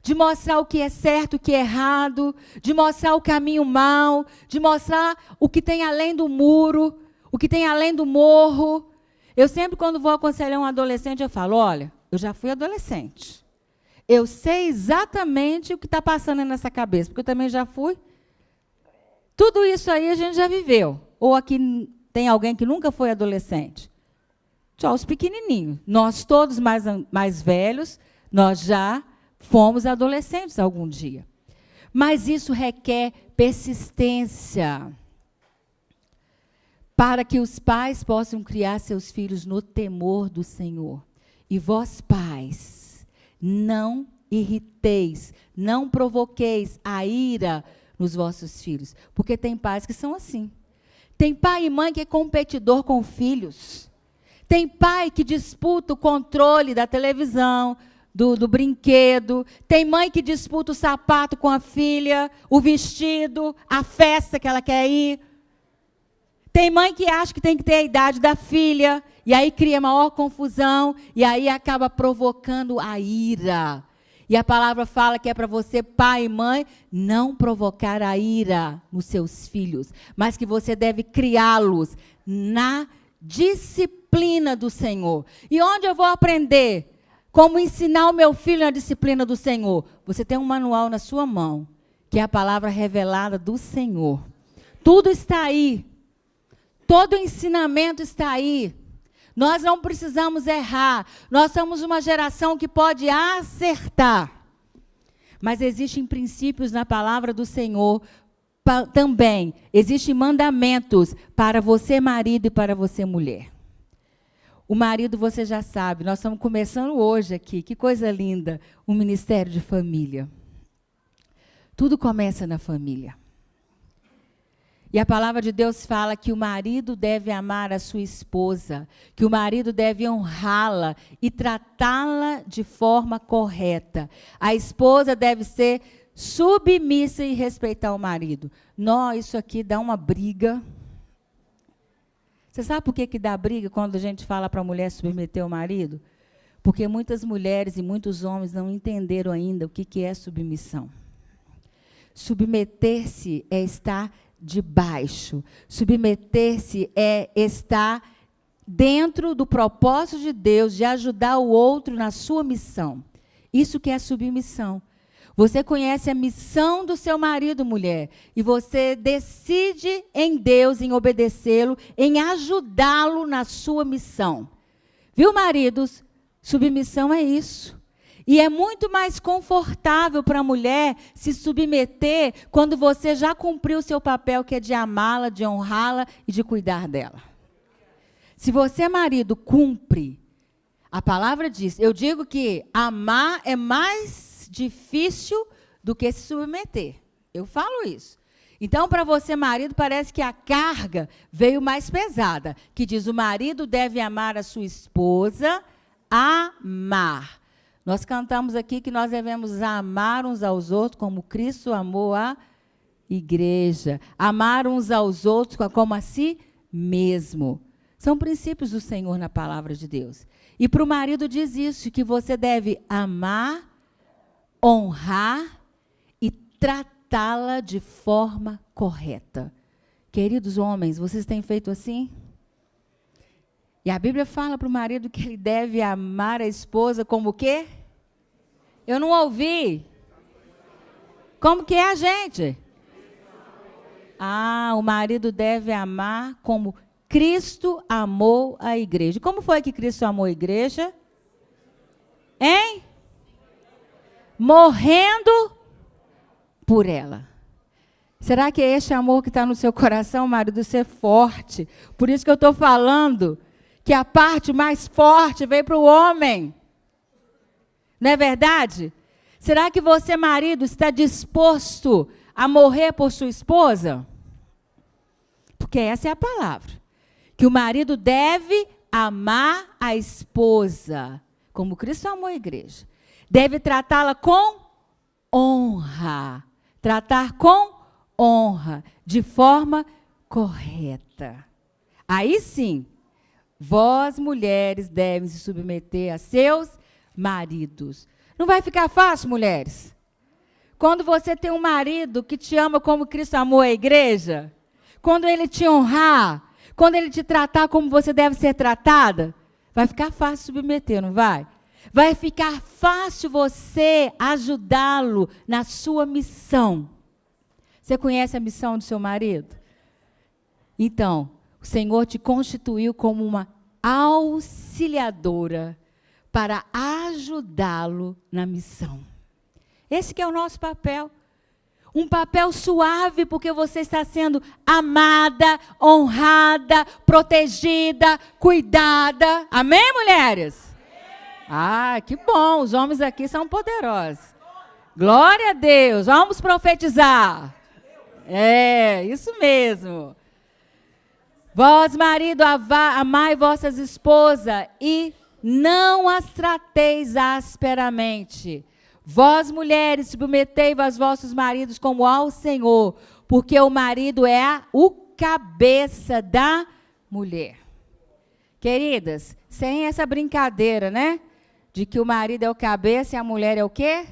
A: de mostrar o que é certo, o que é errado, de mostrar o caminho mau, de mostrar o que tem além do muro, o que tem além do morro. Eu sempre, quando vou aconselhar um adolescente, eu falo, olha, eu já fui adolescente. Eu sei exatamente o que está passando nessa cabeça, porque eu também já fui. Tudo isso aí a gente já viveu. Ou aqui tem alguém que nunca foi adolescente? Só os pequenininhos. Nós todos mais velhos, nós já fomos adolescentes algum dia. Mas isso requer persistência para que os pais possam criar seus filhos no temor do Senhor. E vós, pais, não irriteis, não provoqueis a ira nos vossos filhos. Porque tem pais que são assim. Tem pai e mãe que é competidor com filhos. Tem pai que disputa o controle da televisão, do brinquedo. Tem mãe que disputa o sapato com a filha, o vestido, a festa que ela quer ir. Tem mãe que acha que tem que ter a idade da filha, e aí cria maior confusão, e aí acaba provocando a ira. E a palavra fala que é para você, pai e mãe, não provocar a ira nos seus filhos, mas que você deve criá-los na disciplina do Senhor. E onde eu vou aprender como ensinar o meu filho na disciplina do Senhor? Você tem um manual na sua mão, que é a palavra revelada do Senhor. Tudo está aí. Todo o ensinamento está aí. Nós não precisamos errar. Nós somos uma geração que pode acertar. Mas existem princípios na palavra do Senhor também. Existem mandamentos para você, marido, e para você, mulher. O marido, você já sabe, nós estamos começando hoje aqui. Que coisa linda, o Ministério de Família. Tudo começa na família. E a palavra de Deus fala que o marido deve amar a sua esposa, que o marido deve honrá-la e tratá-la de forma correta. A esposa deve ser submissa e respeitar o marido. Não, isso aqui dá uma briga. Você sabe por que dá briga quando a gente fala para a mulher submeter o marido? Porque muitas mulheres e muitos homens não entenderam ainda o que é submissão. Submeter-se é estar debaixo. Submeter-se é estar dentro do propósito de Deus, de ajudar o outro na sua missão. Isso que é submissão. Você conhece a missão do seu marido, mulher, e você decide em Deus, em obedecê-lo, em ajudá-lo na sua missão. Viu, maridos? Submissão é isso. E é muito mais confortável para a mulher se submeter quando você já cumpriu o seu papel, que é de amá-la, de honrá-la e de cuidar dela. Se você, marido, cumpre, a palavra diz, eu digo que amar é mais difícil do que se submeter. Eu falo isso. Então, para você, marido, parece que a carga veio mais pesada, que diz, o marido deve amar a sua esposa, amar. Nós cantamos aqui que nós devemos amar uns aos outros como Cristo amou a igreja. Amar uns aos outros como a si mesmo. São princípios do Senhor na palavra de Deus. E para o marido diz isso, que você deve amar, honrar e tratá-la de forma correta. Queridos homens, vocês têm feito assim? E a Bíblia fala para o marido que ele deve amar a esposa como o quê? Eu não ouvi. Como que é a gente? O marido deve amar como Cristo amou a igreja. Como foi que Cristo amou a igreja? Hein? Morrendo por ela. Será que é este amor que está no seu coração, marido? Ser forte. Por isso que eu estou falando que a parte mais forte veio para o homem. Não é verdade? Será que você, marido, está disposto a morrer por sua esposa? Porque essa é a palavra. Que o marido deve amar a esposa, como Cristo amou a igreja. Deve tratá-la com honra. Tratar com honra, de forma correta. Aí sim, vós, mulheres, devem se submeter a seus maridos. Não vai ficar fácil, mulheres? Quando você tem um marido que te ama como Cristo amou a igreja, quando ele te honrar, quando ele te tratar como você deve ser tratada, vai ficar fácil submeter, não vai? Vai ficar fácil você ajudá-lo na sua missão. Você conhece a missão do seu marido? Então, o Senhor te constituiu como uma auxiliadora para ajudá-lo na missão. Esse que é o nosso papel. Um papel suave, porque você está sendo amada, honrada, protegida, cuidada. Amém, mulheres? Ah, que bom, os homens aqui são poderosos. Glória a Deus, vamos profetizar. É, isso mesmo. Vós, marido, amai vossas esposas e não as trateis asperamente. Vós, mulheres, submetei-vos aos vossos maridos como ao Senhor, porque o marido é o cabeça da mulher. Queridas, sem essa brincadeira, né? De que o marido é o cabeça e a mulher é o quê?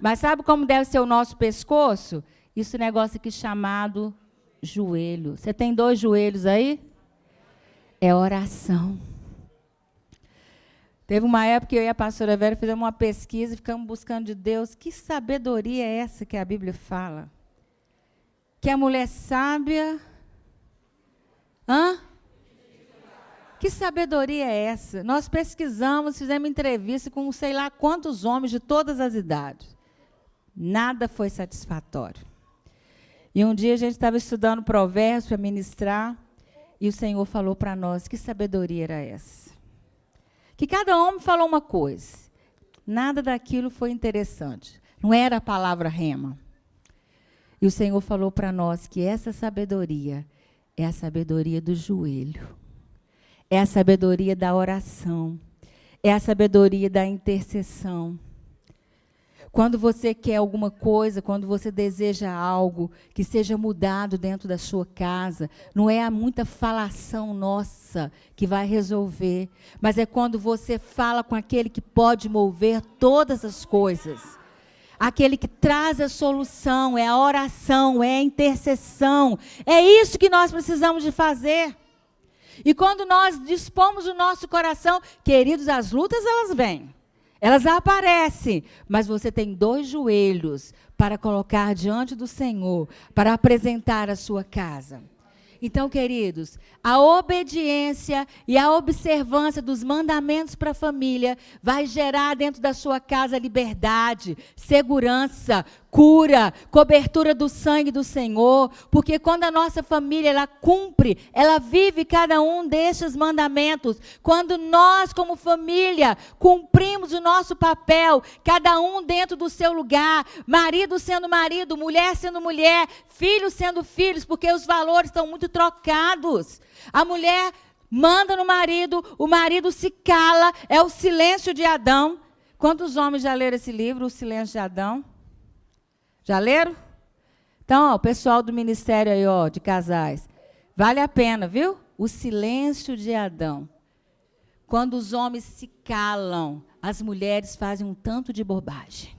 A: Mas sabe como deve ser o nosso pescoço? Esse negócio aqui chamado joelho. Você tem 2 joelhos aí? É oração. Teve uma época que eu e a pastora Vera fizemos uma pesquisa e ficamos buscando de Deus. Que sabedoria é essa que a Bíblia fala? Que a mulher sábia... Que sabedoria é essa? Nós pesquisamos, fizemos entrevista com sei lá quantos homens de todas as idades. Nada foi satisfatório. E um dia a gente estava estudando Provérbios para ministrar, e o Senhor falou para nós, que sabedoria era essa? Que cada homem falou uma coisa. Nada daquilo foi interessante. Não era a palavra rema. E o Senhor falou para nós que essa sabedoria é a sabedoria do joelho. É a sabedoria da oração. É a sabedoria da intercessão. Quando você quer alguma coisa, quando você deseja algo que seja mudado dentro da sua casa, não é muita falação nossa que vai resolver, mas é quando você fala com aquele que pode mover todas as coisas. Aquele que traz a solução, é a oração, é a intercessão. É isso que nós precisamos de fazer. E quando nós dispomos o nosso coração, queridos, as lutas elas vêm. Elas aparecem, mas você tem 2 joelhos para colocar diante do Senhor, para apresentar a sua casa. Então, queridos, a obediência e a observância dos mandamentos para a família vai gerar dentro da sua casa liberdade, segurança, cura, cobertura do sangue do Senhor, porque quando a nossa família ela cumpre, ela vive cada um destes mandamentos. Quando nós, como família, cumprimos o nosso papel, cada um dentro do seu lugar, marido sendo marido, mulher sendo mulher, filhos sendo filhos, porque os valores estão muito trocados. A mulher manda no marido, o marido se cala, é o silêncio de Adão. Quantos homens já leram esse livro, O Silêncio de Adão? Já leram? Então, o pessoal do ministério aí, de casais, vale a pena, viu? O silêncio de Adão. Quando os homens se calam, as mulheres fazem um tanto de bobagem.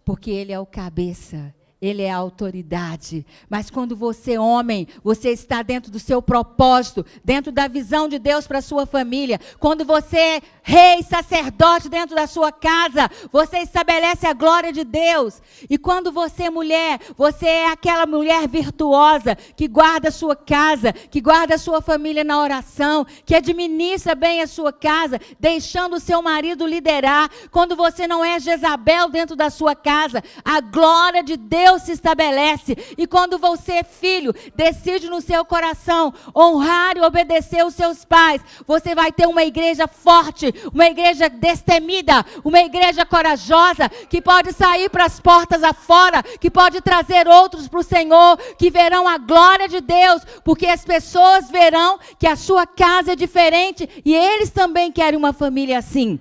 A: Porque ele é o cabeça. Ele é a autoridade. Mas quando você, homem, você está dentro do seu propósito, dentro da visão de Deus para a sua família. Quando você é rei, sacerdote dentro da sua casa, você estabelece a glória de Deus. E quando você é mulher, você é aquela mulher virtuosa que guarda a sua casa, que guarda a sua família na oração, que administra bem a sua casa, deixando o seu marido liderar. Quando você não é Jezabel dentro da sua casa, a glória de Deus se estabelece. E quando você, filho, decide no seu coração honrar e obedecer os seus pais, você vai ter uma igreja forte, uma igreja destemida, uma igreja corajosa, que pode sair para as portas afora, que pode trazer outros para o Senhor, que verão a glória de Deus, porque as pessoas verão que a sua casa é diferente e eles também querem uma família assim.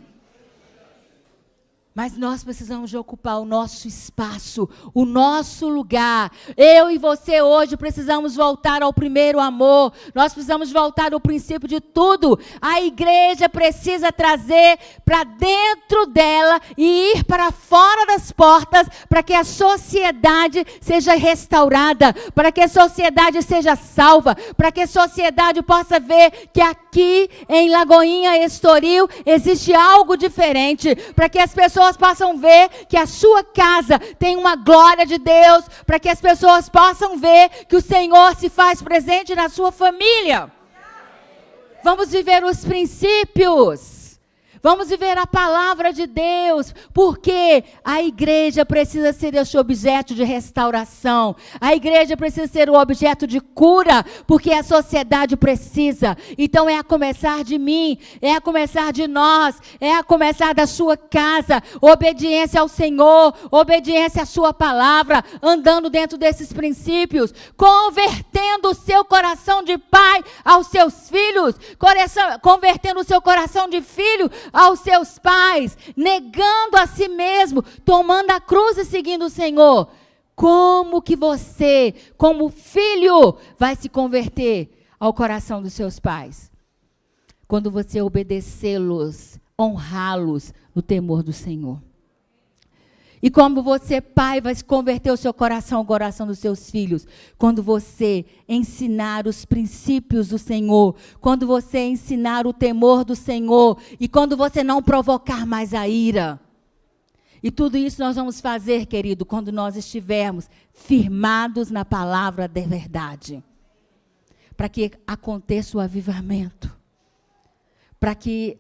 A: Mas nós precisamos de ocupar o nosso espaço, o nosso lugar. Eu e você hoje precisamos voltar ao primeiro amor. Nós precisamos voltar ao princípio de tudo. A igreja precisa trazer para dentro dela e ir para fora das portas para que a sociedade seja restaurada, para que a sociedade seja salva, para que a sociedade possa ver que aqui em Lagoinha Estoril existe algo diferente, para que as pessoas possam ver que a sua casa tem uma glória de Deus, para que as pessoas possam ver que o Senhor se faz presente na sua família. Vamos viver os princípios. Vamos viver a palavra de Deus, porque a igreja precisa ser esse objeto de restauração. A igreja precisa ser o objeto de cura, porque a sociedade precisa. Então é a começar de mim, é a começar de nós, é a começar da sua casa. Obediência ao Senhor, obediência à sua palavra, andando dentro desses princípios, convertendo o seu coração de pai aos seus filhos, convertendo o seu coração de filho aos seus pais, negando a si mesmo, tomando a cruz e seguindo o Senhor. Como que você, como filho, vai se converter ao coração dos seus pais? Quando você obedecê-los, honrá-los no temor do Senhor. E como você, pai, vai se converter o seu coração ao coração dos seus filhos? Quando você ensinar os princípios do Senhor, quando você ensinar o temor do Senhor, e quando você não provocar mais a ira. E tudo isso nós vamos fazer, querido, quando nós estivermos firmados na palavra da verdade. Para que aconteça o avivamento. Para que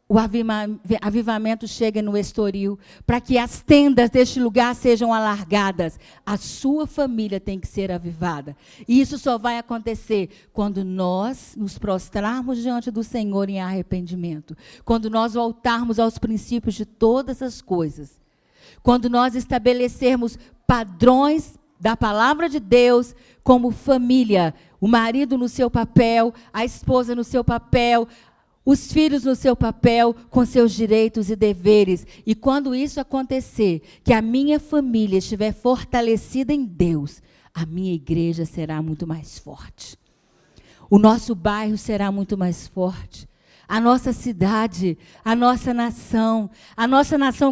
A: o avivamento chegue no Estoril, para que as tendas deste lugar sejam alargadas. A sua família tem que ser avivada. E isso só vai acontecer quando nós nos prostrarmos diante do Senhor em arrependimento. Quando nós voltarmos aos princípios de todas as coisas. Quando nós estabelecermos padrões da palavra de Deus como família. O marido no seu papel, a esposa no seu papel, os filhos no seu papel, com seus direitos e deveres. E quando isso acontecer, que a minha família estiver fortalecida em Deus, a minha igreja será muito mais forte. O nosso bairro será muito mais forte. A nossa cidade, a nossa nação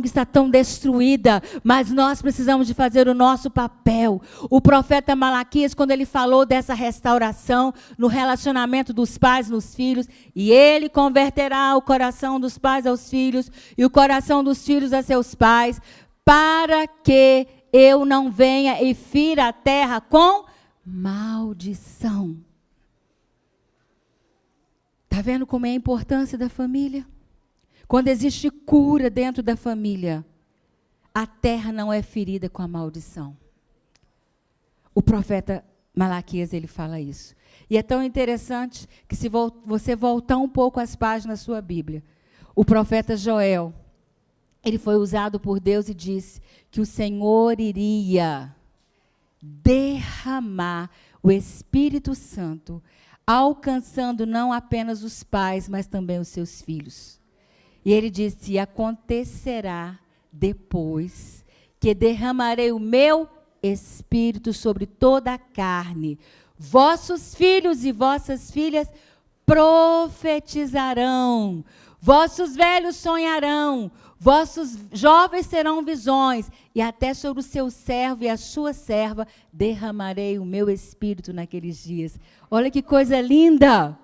A: que está tão destruída, mas nós precisamos de fazer o nosso papel. O profeta Malaquias, quando ele falou dessa restauração no relacionamento dos pais nos filhos, e ele converterá o coração dos pais aos filhos e o coração dos filhos a seus pais, para que eu não venha e fira a terra com maldição. Está vendo como é a importância da família? Quando existe cura dentro da família, a terra não é ferida com a maldição. O profeta Malaquias, ele fala isso. E é tão interessante que se você voltar um pouco às páginas da sua Bíblia, o profeta Joel, ele foi usado por Deus e disse que o Senhor iria derramar o Espírito Santo, alcançando não apenas os pais, mas também os seus filhos. E ele disse: acontecerá depois que derramarei o meu Espírito sobre toda a carne. Vossos filhos e vossas filhas profetizarão, vossos velhos sonharão, vossos jovens terão visões, e até sobre o seu servo e a sua serva derramarei o meu Espírito naqueles dias. Olha que coisa linda!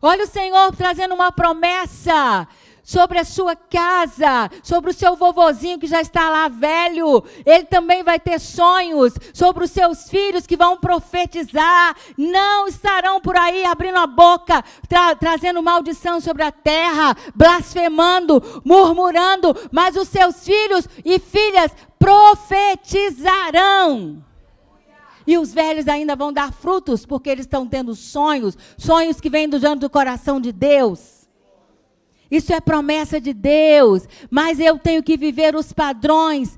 A: Olha o Senhor trazendo uma promessa sobre a sua casa, sobre o seu vovozinho que já está lá velho. Ele também vai ter sonhos sobre os seus filhos que vão profetizar. Não estarão por aí abrindo a boca, trazendo maldição sobre a terra, blasfemando, murmurando, mas os seus filhos e filhas profetizarão. E os velhos ainda vão dar frutos, porque eles estão tendo sonhos que vêm diante do coração de Deus. Isso é promessa de Deus, mas eu tenho que viver os padrões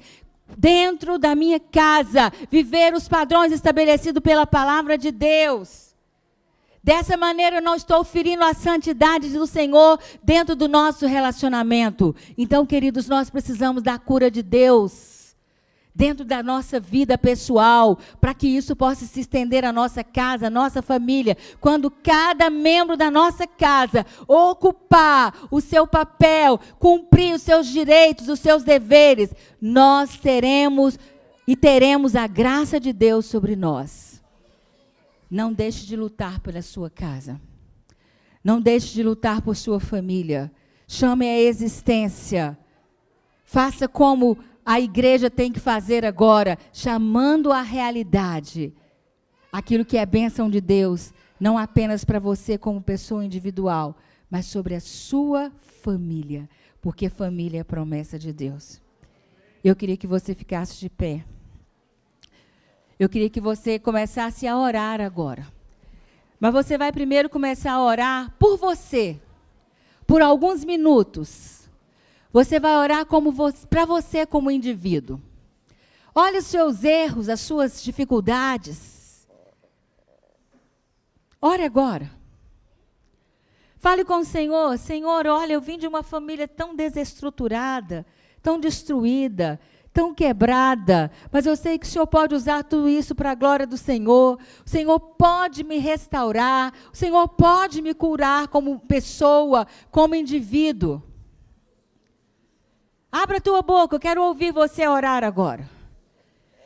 A: dentro da minha casa, viver os padrões estabelecidos pela palavra de Deus. Dessa maneira eu não estou ferindo a santidade do Senhor dentro do nosso relacionamento. Então, queridos, nós precisamos da cura de Deus dentro da nossa vida pessoal, para que isso possa se estender à nossa casa, à nossa família. Quando cada membro da nossa casa ocupar o seu papel, cumprir os seus direitos, os seus deveres, nós teremos a graça de Deus sobre nós. Não deixe de lutar pela sua casa. Não deixe de lutar por sua família. Chame a existência. Faça como a igreja tem que fazer agora, chamando a realidade. Aquilo que é bênção de Deus, não apenas para você como pessoa individual, mas sobre a sua família. Porque família é promessa de Deus. Eu queria que você ficasse de pé. Eu queria que você começasse a orar agora. Mas você vai primeiro começar a orar por você. Por alguns minutos. Você vai orar para você como indivíduo. Olhe os seus erros, as suas dificuldades. Ore agora. Fale com o Senhor. Senhor, olha, eu vim de uma família tão desestruturada, tão destruída, tão quebrada, mas eu sei que o Senhor pode usar tudo isso para a glória do Senhor. O Senhor pode me restaurar, o Senhor pode me curar como pessoa, como indivíduo. Abra a tua boca, eu quero ouvir você orar agora.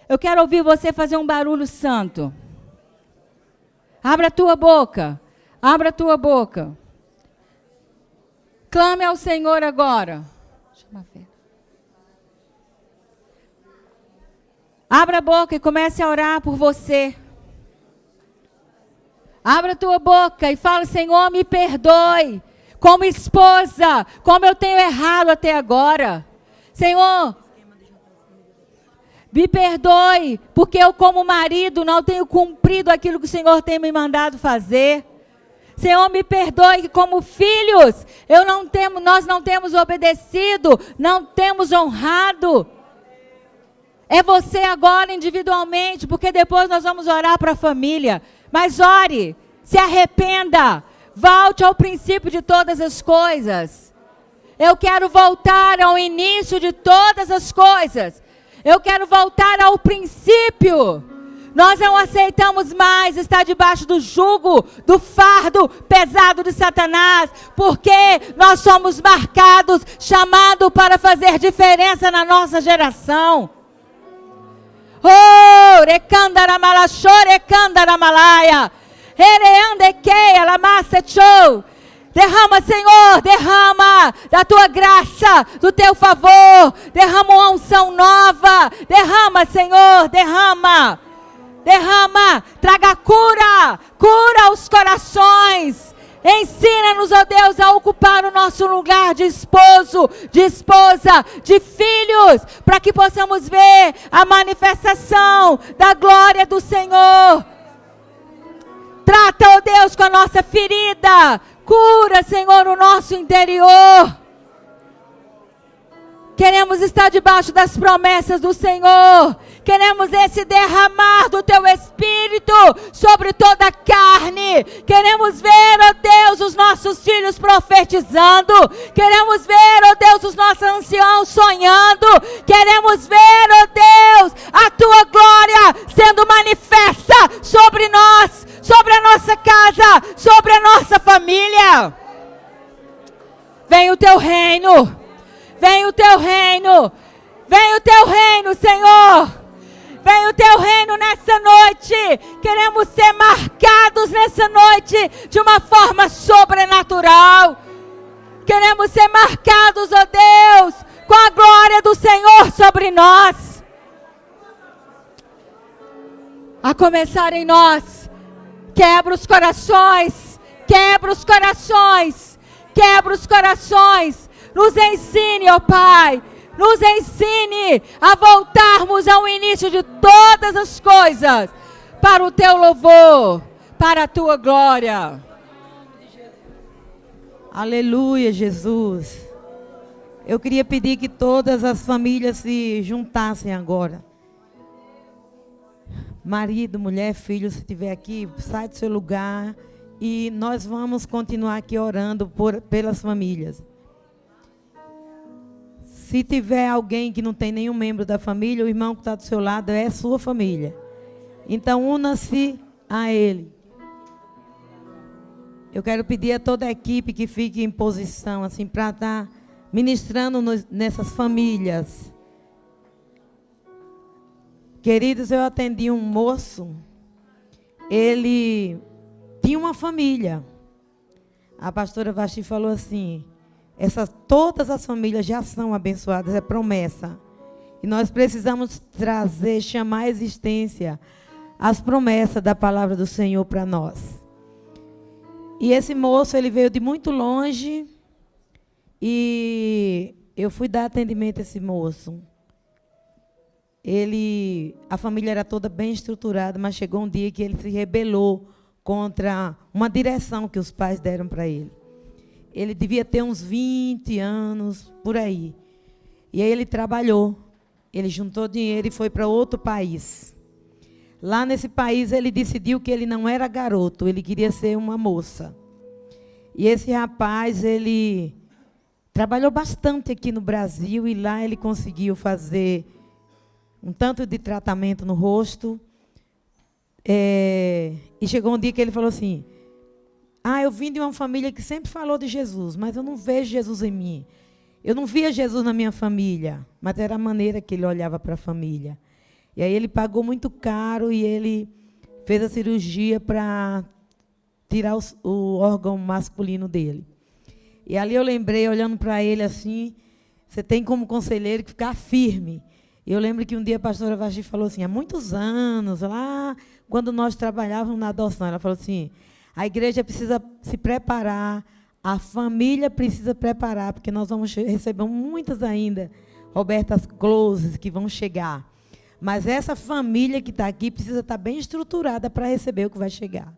A: Eu quero ouvir você fazer um barulho santo. Abra a tua boca, abra a tua boca. Clame ao Senhor agora. Chama a fé. Abra a boca e comece a orar por você. Abra a tua boca e fala: Senhor, me perdoe. Como esposa, como eu tenho errado até agora. Senhor, me perdoe, porque eu como marido não tenho cumprido aquilo que o Senhor tem me mandado fazer. Senhor, me perdoe que como filhos, nós não temos obedecido, não temos honrado. É você agora individualmente, porque depois nós vamos orar para a família. Mas ore, se arrependa, volte ao princípio de todas as coisas. Eu quero voltar ao início de todas as coisas. Eu quero voltar ao princípio. Nós não aceitamos mais estar debaixo do jugo, do fardo pesado de Satanás, porque nós somos marcados, chamados para fazer diferença na nossa geração. Oh, recandaramalaxô, recandaramalaya, ereandequeia, lamassechou. Derrama, Senhor, derrama da tua graça, do teu favor. Derrama uma unção nova. Derrama, Senhor, derrama. Derrama, traga cura. Cura os corações. Ensina-nos, ó Deus, a ocupar o nosso lugar de esposo, de esposa, de filhos, para que possamos ver a manifestação da glória do Senhor. Trata, ó Deus, com a nossa ferida. Cura, Senhor, o nosso interior. Queremos estar debaixo das promessas do Senhor. Queremos esse derramar do Teu Espírito sobre toda a carne. Queremos ver, ó Deus, os nossos filhos profetizando. Queremos ver, ó Deus, os nossos anciãos sonhando. Queremos ver, ó Deus, a Tua glória sendo manifesta sobre nós, sobre a nossa casa, sobre a nossa família. Vem o Teu reino. Vem o Teu reino. Vem o Teu reino, Senhor. Vem o Teu reino nessa noite. Queremos ser marcados nessa noite de uma forma sobrenatural. Queremos ser marcados, ó Deus, com a glória do Senhor sobre nós. A começar em nós. Quebra os corações. Quebra os corações. Quebra os corações. Nos ensine, ó Pai. Nos ensine a voltarmos ao início de todas as coisas para o Teu louvor, para a Tua glória.
B: Aleluia, Jesus. Eu queria pedir que todas as famílias se juntassem agora. Marido, mulher, filho, se estiver aqui, sai do seu lugar e nós vamos continuar aqui orando pelas famílias. Se tiver alguém que não tem nenhum membro da família, o irmão que está do seu lado é sua família. Então, una-se a ele. Eu quero pedir a toda a equipe que fique em posição, assim, para estar ministrando nessas famílias. Queridos, eu atendi um moço, ele tinha uma família. A pastora Vasti falou assim, todas as famílias já são abençoadas, é promessa. E nós precisamos chamar à existência as promessas da palavra do Senhor para nós. E esse moço, ele veio de muito longe, e eu fui dar atendimento a esse moço. A família era toda bem estruturada, mas chegou um dia que ele se rebelou contra uma direção que os pais deram para ele. Ele devia ter uns 20 anos, por aí. E aí ele trabalhou, ele juntou dinheiro e foi para outro país. Lá nesse país ele decidiu que ele não era garoto, ele queria ser uma moça. E esse rapaz, ele trabalhou bastante aqui no Brasil, e lá ele conseguiu fazer um tanto de tratamento no rosto. E chegou um dia que ele falou assim, eu vim de uma família que sempre falou de Jesus, mas eu não vejo Jesus em mim. Eu não via Jesus na minha família, mas era a maneira que ele olhava para a família. E aí ele pagou muito caro e ele fez a cirurgia para tirar o órgão masculino dele. E ali eu lembrei, olhando para ele assim, você tem como conselheiro que ficar firme. E eu lembro que um dia a pastora Vasti falou assim, há muitos anos, lá quando nós trabalhávamos na adoção, ela falou assim, a igreja precisa se preparar, a família precisa preparar, porque nós vamos receber muitas ainda, Robertas Closes, que vão chegar. Mas essa família que está aqui precisa estar bem estruturada para receber o que vai chegar.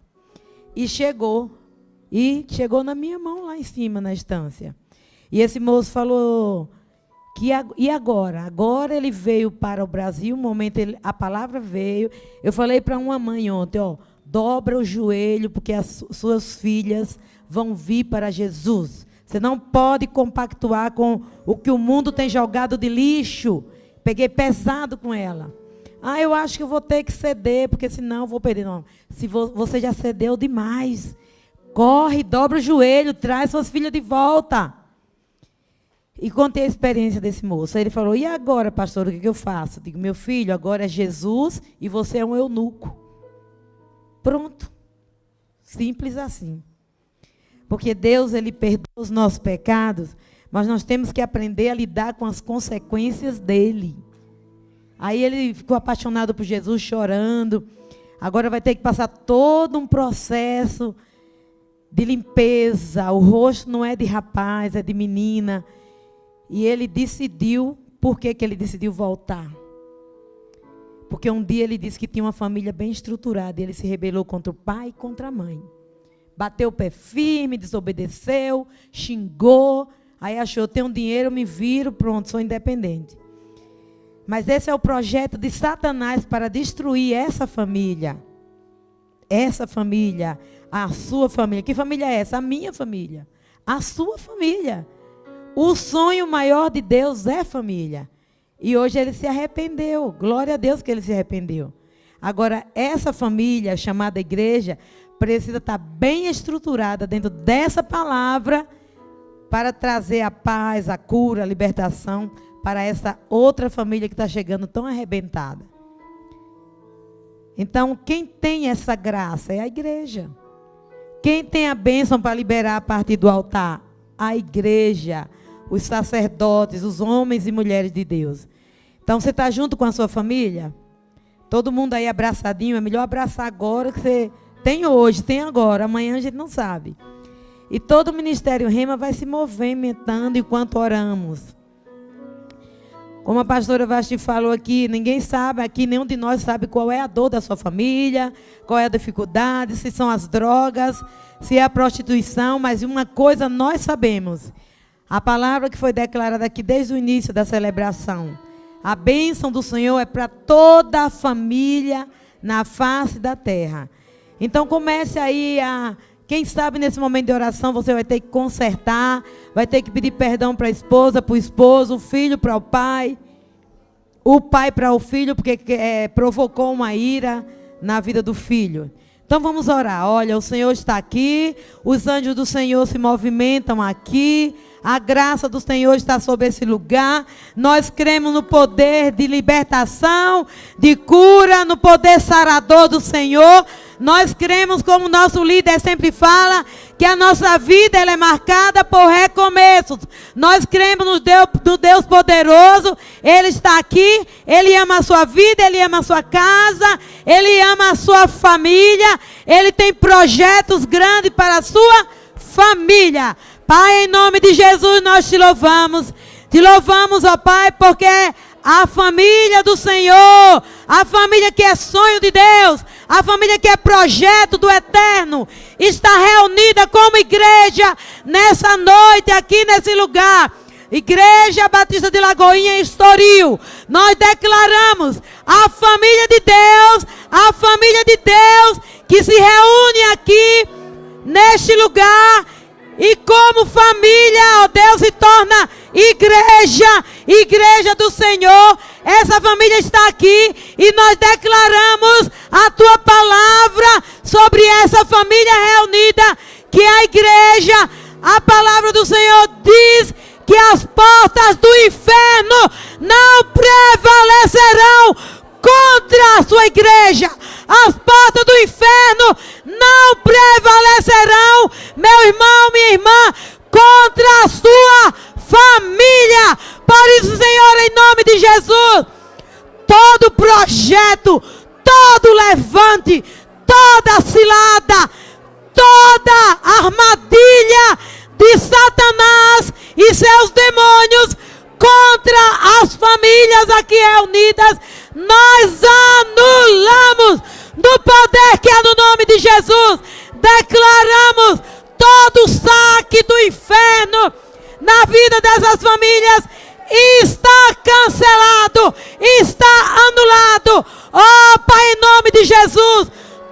B: E chegou na minha mão lá em cima, na estância. E esse moço falou, e agora? Agora ele veio para o Brasil, um momento a palavra veio. Eu falei para uma mãe ontem, dobra o joelho, porque as suas filhas vão vir para Jesus. Você não pode compactuar com o que o mundo tem jogado de lixo. Peguei pesado com ela. Eu acho que eu vou ter que ceder, porque senão eu vou perder. Não, se você já cedeu demais, corre, dobra o joelho, traz suas filhas de volta. E contei a experiência desse moço. Aí ele falou, e agora, pastor, o que eu faço? Eu digo, meu filho, agora é Jesus e você é um eunuco. Pronto. Simples assim. Porque Deus, ele perdoa os nossos pecados, mas nós temos que aprender a lidar com as consequências dele. Aí ele ficou apaixonado por Jesus, chorando. Agora vai ter que passar todo um processo de limpeza. O rosto não é de rapaz, é de menina. E ele decidiu, por que ele decidiu voltar? Porque um dia ele disse que tinha uma família bem estruturada, e ele se rebelou contra o pai e contra a mãe. Bateu o pé firme, desobedeceu, xingou, aí achou, tenho dinheiro, me viro, pronto, sou independente. Mas esse é o projeto de Satanás para destruir essa família. Essa família, a sua família. Que família é essa? A minha família. A sua família. O sonho maior de Deus é família. E hoje ele se arrependeu. Glória a Deus que ele se arrependeu. Agora, essa família chamada igreja precisa estar bem estruturada dentro dessa palavra para trazer a paz, a cura, a libertação para essa outra família que está chegando tão arrebentada. Então, quem tem essa graça é a igreja. Quem tem a bênção para liberar a partir do altar? A igreja, os sacerdotes, os homens e mulheres de Deus. Então, você está junto com a sua família? Todo mundo aí abraçadinho, é melhor abraçar agora que você tem hoje, tem agora, amanhã a gente não sabe. E todo o Ministério Rema vai se movimentando enquanto oramos. Como a pastora Vasti falou aqui, ninguém sabe, aqui nenhum de nós sabe qual é a dor da sua família, qual é a dificuldade, se são as drogas, se é a prostituição, mas uma coisa nós sabemos. A palavra que foi declarada aqui desde o início da celebração. A bênção do Senhor é para toda a família na face da terra. Então comece aí a Quem sabe nesse momento de oração você vai ter que consertar, vai ter que pedir perdão para a esposa, para o esposo, o filho para o pai para o filho, porque provocou uma ira na vida do filho. Então vamos orar. Olha, o Senhor está aqui, os anjos do Senhor se movimentam aqui, a graça do Senhor está sobre esse lugar. Nós cremos no poder de libertação, de cura, no poder sarador do Senhor. Nós cremos, como nosso líder sempre fala, que a nossa vida ela é marcada por recomeços. Nós cremos no Deus poderoso. Ele está aqui, Ele ama a sua vida, Ele ama a sua casa, Ele ama a sua família. Ele tem projetos grandes para a sua família. Pai, em nome de Jesus, nós te louvamos. Te louvamos, ó Pai, porque a família do Senhor, a família que é sonho de Deus, a família que é projeto do Eterno, está reunida como igreja nessa noite, aqui nesse lugar. Igreja Batista de Lagoinha, Estoril. Nós declaramos a família de Deus que se reúne aqui neste lugar. E como família, ó Deus, se torna igreja do Senhor. Essa família está aqui e nós declaramos a tua palavra sobre essa família reunida, que é a igreja. A palavra do Senhor diz que as portas do inferno não prevalecerão contra a sua igreja. As portas do inferno não prevalecerão, meu irmão, minha irmã, contra a sua família. Por isso, Senhor, em nome de Jesus, todo projeto, todo levante, toda cilada, toda armadilha de Satanás e seus demônios contra as famílias aqui reunidas, nós anulamos no poder que é no nome de Jesus. Declaramos todo o saque do inferno na vida dessas famílias está cancelado, está anulado. Oh Pai, em nome de Jesus,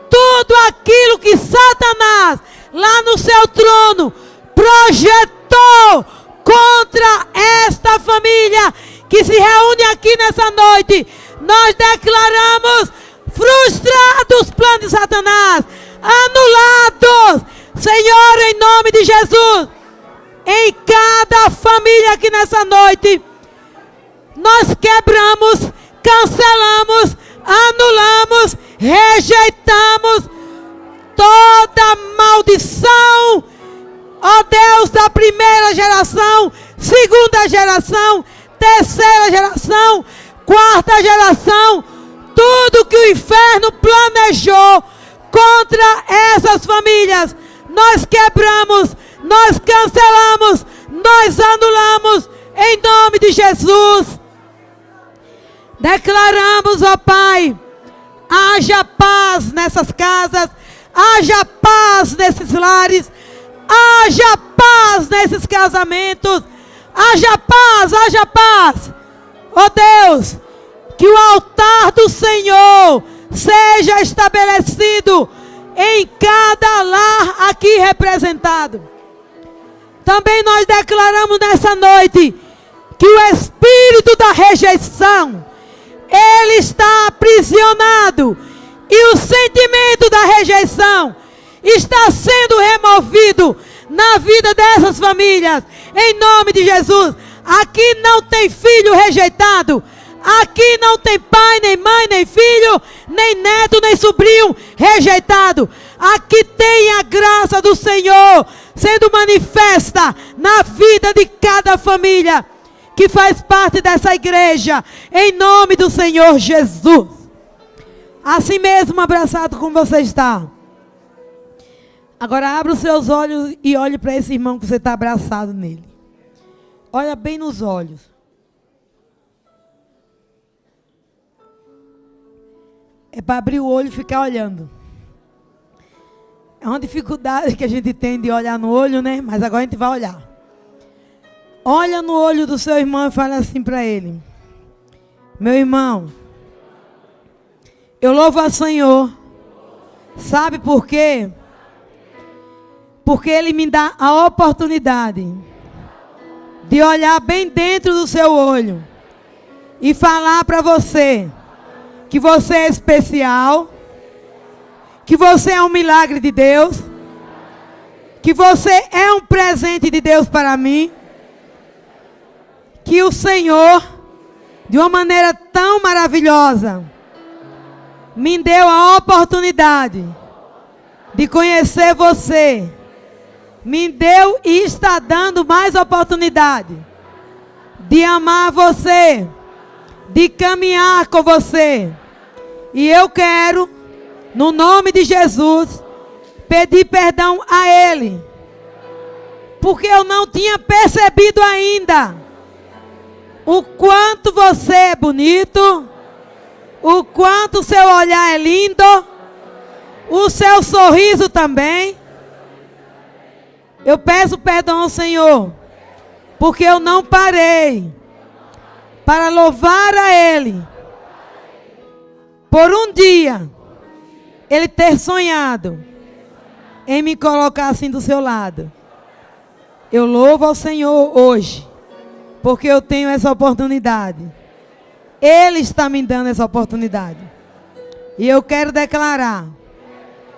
B: tudo aquilo que Satanás lá no seu trono projetou contra esta família que se reúne aqui nessa noite, nós declaramos frustrados os planos de Satanás, anulados, Senhor, em nome de Jesus. Em cada família aqui nessa noite, nós quebramos, cancelamos, anulamos, rejeitamos toda maldição, ó Deus, da primeira geração, segunda geração, terceira geração, quarta geração, tudo que o inferno planejou contra essas famílias, nós quebramos, nós cancelamos, nós anulamos, em nome de Jesus. Declaramos, ó Pai, haja paz nessas casas, haja paz nesses lares, haja paz nesses casamentos, haja paz, haja paz. Ó Deus, que o altar do Senhor seja estabelecido em cada lar aqui representado. Também nós declaramos nessa noite que o espírito da rejeição, ele está aprisionado, e o sentimento da rejeição está sendo removido na vida dessas famílias, em nome de Jesus. Aqui não tem filho rejeitado, aqui não tem pai, nem mãe, nem filho, nem neto, nem sobrinho rejeitado. Aqui tem a graça do Senhor sendo manifesta na vida de cada família que faz parte dessa igreja, em nome do Senhor Jesus. Assim mesmo, abraçado como você está. Agora abra os seus olhos e olhe para esse irmão que você está abraçado nele. Olha bem nos olhos. É para abrir o olho e ficar olhando. É uma dificuldade que a gente tem de olhar no olho, né? Mas agora a gente vai olhar. Olha no olho do seu irmão e fala assim para ele: meu irmão, eu louvo ao Senhor. Sabe por quê? Porque Ele me dá a oportunidade de olhar bem dentro do seu olho e falar para você que você é especial, que você é um milagre de Deus, que você é um presente de Deus para mim, que o Senhor, de uma maneira tão maravilhosa, me deu a oportunidade de conhecer você, me deu e está dando mais oportunidade de amar você, de caminhar com você. E eu quero, no nome de Jesus, pedir perdão a Ele, porque eu não tinha percebido ainda o quanto você é bonito, o quanto o seu olhar é lindo, o seu sorriso também. Eu peço perdão ao Senhor, porque eu não parei para louvar a Ele por um dia Ele ter sonhado em me colocar assim do seu lado. Eu louvo ao Senhor hoje, porque eu tenho essa oportunidade. Ele está me dando essa oportunidade. E eu quero declarar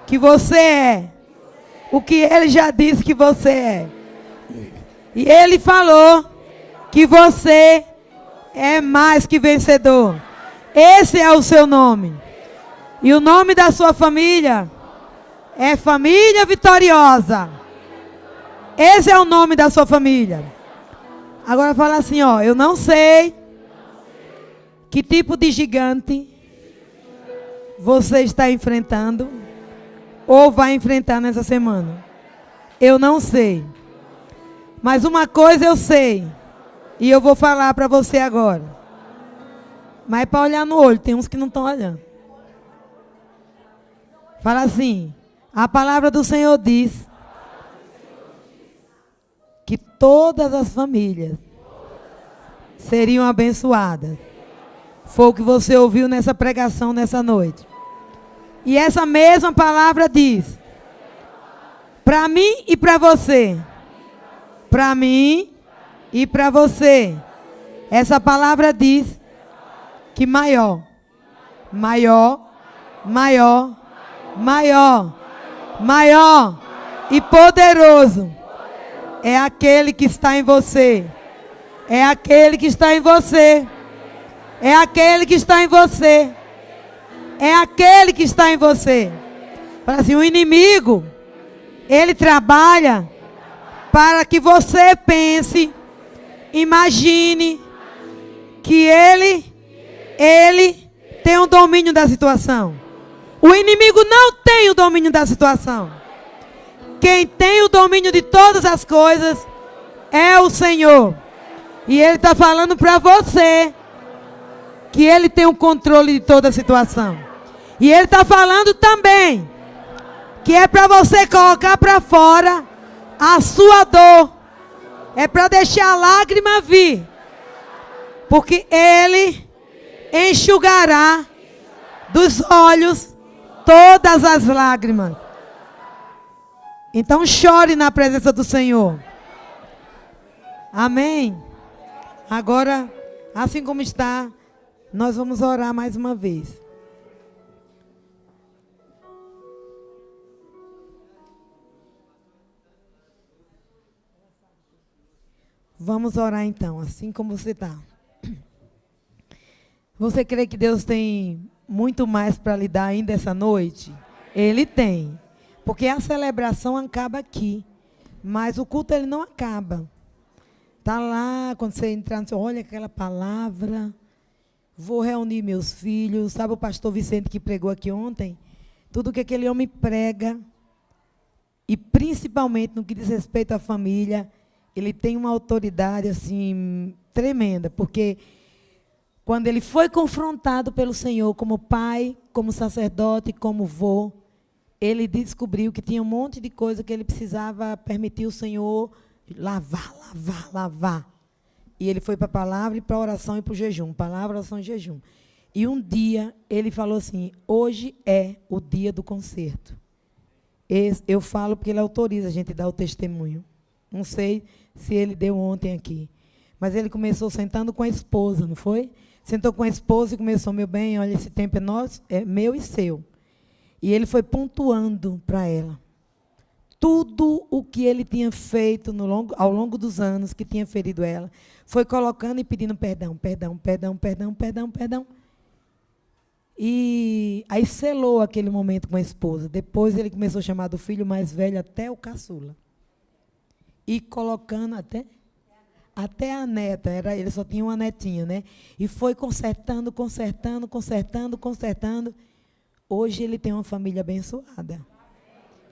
B: que você é o que Ele já disse que você é. E Ele falou que você é mais que vencedor. Esse é o seu nome. E o nome da sua família é Família Vitoriosa. Esse é o nome da sua família. Agora fala assim, ó, eu não sei que tipo de gigante você está enfrentando ou vai enfrentar nessa semana. Eu não sei. Mas uma coisa eu sei, e eu vou falar para você agora. Mas é para olhar no olho, tem uns que não estão olhando. Fala assim, a palavra do Senhor diz que todas as famílias seriam abençoadas. Foi o que você ouviu nessa pregação nessa noite. E essa mesma palavra diz, para mim e para você. Para mim e para você. Essa palavra diz que maior, maior, maior, maior, maior e poderoso é aquele que está em você. É aquele que está em você. É aquele que está em você. É aquele que está em você. Fala assim, o inimigo, ele trabalha para que você pense, imagine que ele tem o domínio da situação. O inimigo não tem o domínio da situação. Quem tem o domínio de todas as coisas é o Senhor. E Ele está falando para você que Ele tem o controle de toda a situação. E Ele está falando também que é para você colocar para fora a sua dor. É para deixar a lágrima vir. Porque Ele enxugará dos olhos todas as lágrimas. Então chore na presença do Senhor. Amém? Agora, assim como está, nós vamos orar mais uma vez. Vamos orar então, assim como você está. Você crê que Deus tem muito mais para lhe dar ainda essa noite? Ele tem. Porque a celebração acaba aqui. Mas o culto ele não acaba. Está lá, quando você entrar, você olha aquela palavra. Vou reunir meus filhos. Sabe o pastor Vicente que pregou aqui ontem? Tudo que aquele homem prega, e principalmente no que diz respeito à família, ele tem uma autoridade assim tremenda. Porque quando ele foi confrontado pelo Senhor como pai, como sacerdote, como vô, ele descobriu que tinha um monte de coisa que ele precisava permitir o Senhor lavar. E ele foi para a palavra e para a oração e para o jejum. Palavra, oração e jejum. E um dia ele falou assim, hoje é o dia do concerto. Eu falo porque ele autoriza a gente a dar o testemunho. Não sei se ele deu ontem aqui. Mas ele começou sentando com a esposa, não foi? Sentou com a esposa e começou, meu bem, olha, esse tempo é nosso, é meu e seu. E ele foi pontuando para ela tudo o que ele tinha feito ao longo dos anos, que tinha ferido ela. Foi colocando e pedindo perdão. E aí selou aquele momento com a esposa. Depois ele começou a chamar do filho mais velho até o caçula. E colocando até a neta, ele só tinha uma netinha, né? E foi consertando. Hoje ele tem uma família abençoada.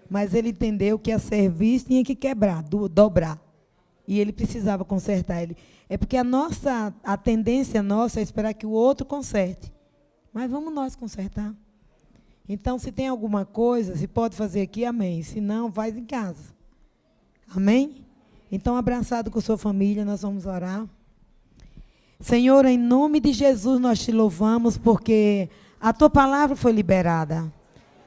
B: Mas ele entendeu que a serviço tinha que quebrar, dobrar. E ele precisava consertar. É porque a tendência nossa é esperar que o outro conserte. Mas vamos nós consertar. Então, se tem alguma coisa, se pode fazer aqui, amém. Se não, faz em casa. Amém? Então, abraçado com sua família, nós vamos orar. Senhor, em nome de Jesus, nós te louvamos porque a tua palavra foi liberada.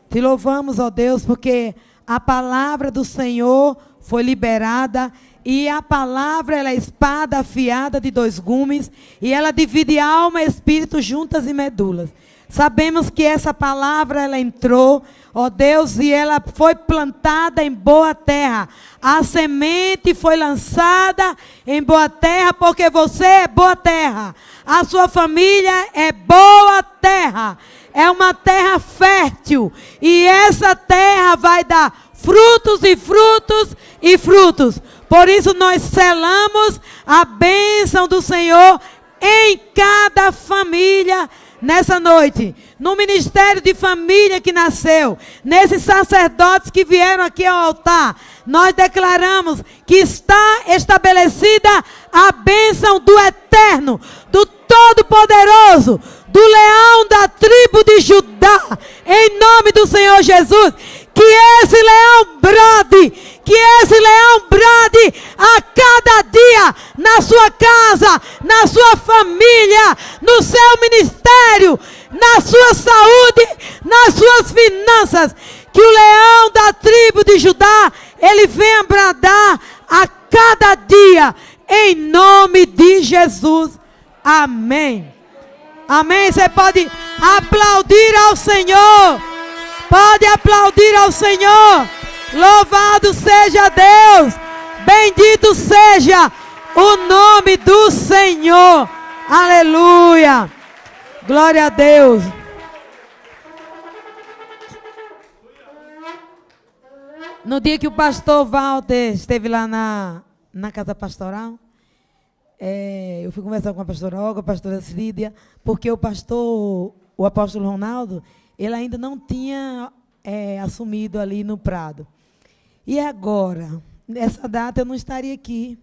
B: Te louvamos, ó Deus, porque a palavra do Senhor foi liberada e a palavra ela é espada afiada de 2 gumes e ela divide alma e espírito juntas e medulas. Sabemos que essa palavra ela entrou, ó Deus, e ela foi plantada em boa terra. A semente foi lançada em boa terra porque você é boa terra. A sua família é boa terra. É uma terra fértil. E essa terra vai dar frutos e frutos e frutos. Por isso nós selamos a bênção do Senhor em cada família nessa noite. No ministério de família que nasceu, nesses sacerdotes que vieram aqui ao altar, nós declaramos que está estabelecida a bênção do Eterno, do Todo-Poderoso, do leão da tribo de Judá, em nome do Senhor Jesus, que esse leão brade a cada dia na sua casa, na sua família, no seu ministério, na sua saúde, nas suas finanças, que o leão da tribo de Judá, ele venha bradar a cada dia, em nome de Jesus. Amém. Amém. Você pode aplaudir ao Senhor. Pode aplaudir ao Senhor. Louvado seja Deus. Bendito seja o nome do Senhor. Aleluia. Glória a Deus. No dia que o pastor Walter esteve lá na casa pastoral, eu fui conversar com a pastora Olga, a pastora Cídia, porque o apóstolo Ronaldo, ele ainda não tinha assumido ali no Prado. E agora, nessa data eu não estaria aqui.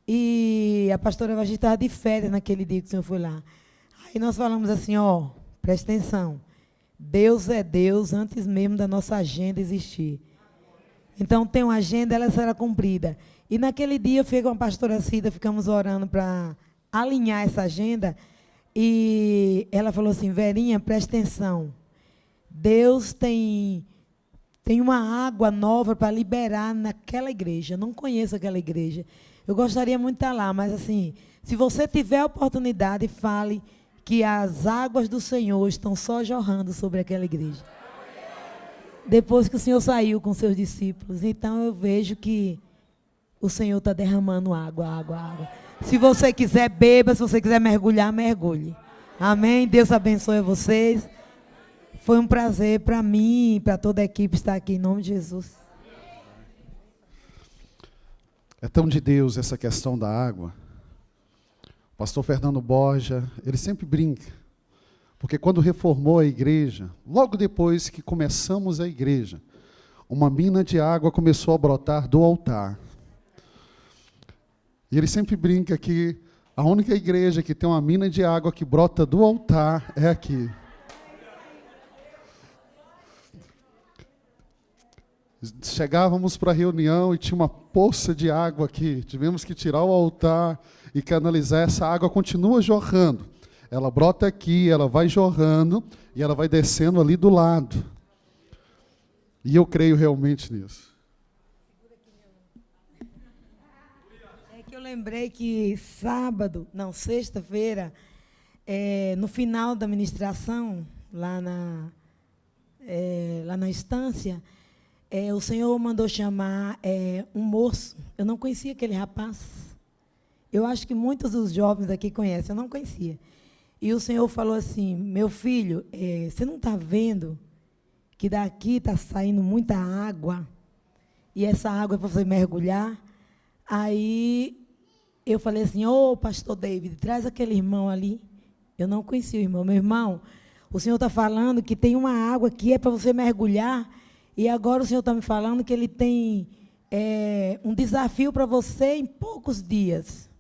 B: E a pastora Evagista estava de férias naquele dia que o senhor foi lá. Aí nós falamos assim, presta atenção. Deus é Deus antes mesmo da nossa agenda existir. Então tem uma agenda, ela será cumprida. E naquele dia eu fui com a pastora Cida, ficamos orando para alinhar essa agenda. E ela falou assim, Verinha, presta atenção. Deus tem uma água nova para liberar naquela igreja. Eu não conheço aquela igreja. Eu gostaria muito de estar lá, mas assim, se você tiver a oportunidade, fale que as águas do Senhor estão só jorrando sobre aquela igreja. Depois que o Senhor saiu com seus discípulos, então eu vejo que o Senhor está derramando água. Se você quiser, beba. Se você quiser mergulhar, mergulhe. Amém? Deus abençoe vocês. Foi um prazer para mim e para toda a equipe estar aqui, em nome de Jesus.
C: É tão de Deus essa questão da água. O pastor Fernando Borja, ele sempre brinca. Porque quando reformou a igreja, logo depois que começamos a igreja, uma mina de água começou a brotar do altar. E ele sempre brinca que a única igreja que tem uma mina de água que brota do altar é aqui. Chegávamos para a reunião e tinha uma poça de água aqui. Tivemos que tirar o altar e canalizar. Essa água continua jorrando. Ela brota aqui, ela vai jorrando e ela vai descendo ali do lado. E eu creio realmente nisso.
B: É que eu lembrei que sexta-feira, no final da ministração, lá na estância, o Senhor mandou chamar um moço. Eu não conhecia aquele rapaz. Eu acho que muitos dos jovens aqui conhecem, eu não conhecia. E o Senhor falou assim: meu filho, você não está vendo que daqui está saindo muita água? E essa água é para você mergulhar? Aí eu falei assim: ô, pastor David, traz aquele irmão ali. Eu não conhecia o irmão. Meu irmão, o Senhor está falando que tem uma água que é para você mergulhar, e agora o Senhor está me falando que Ele tem um desafio para você em poucos dias.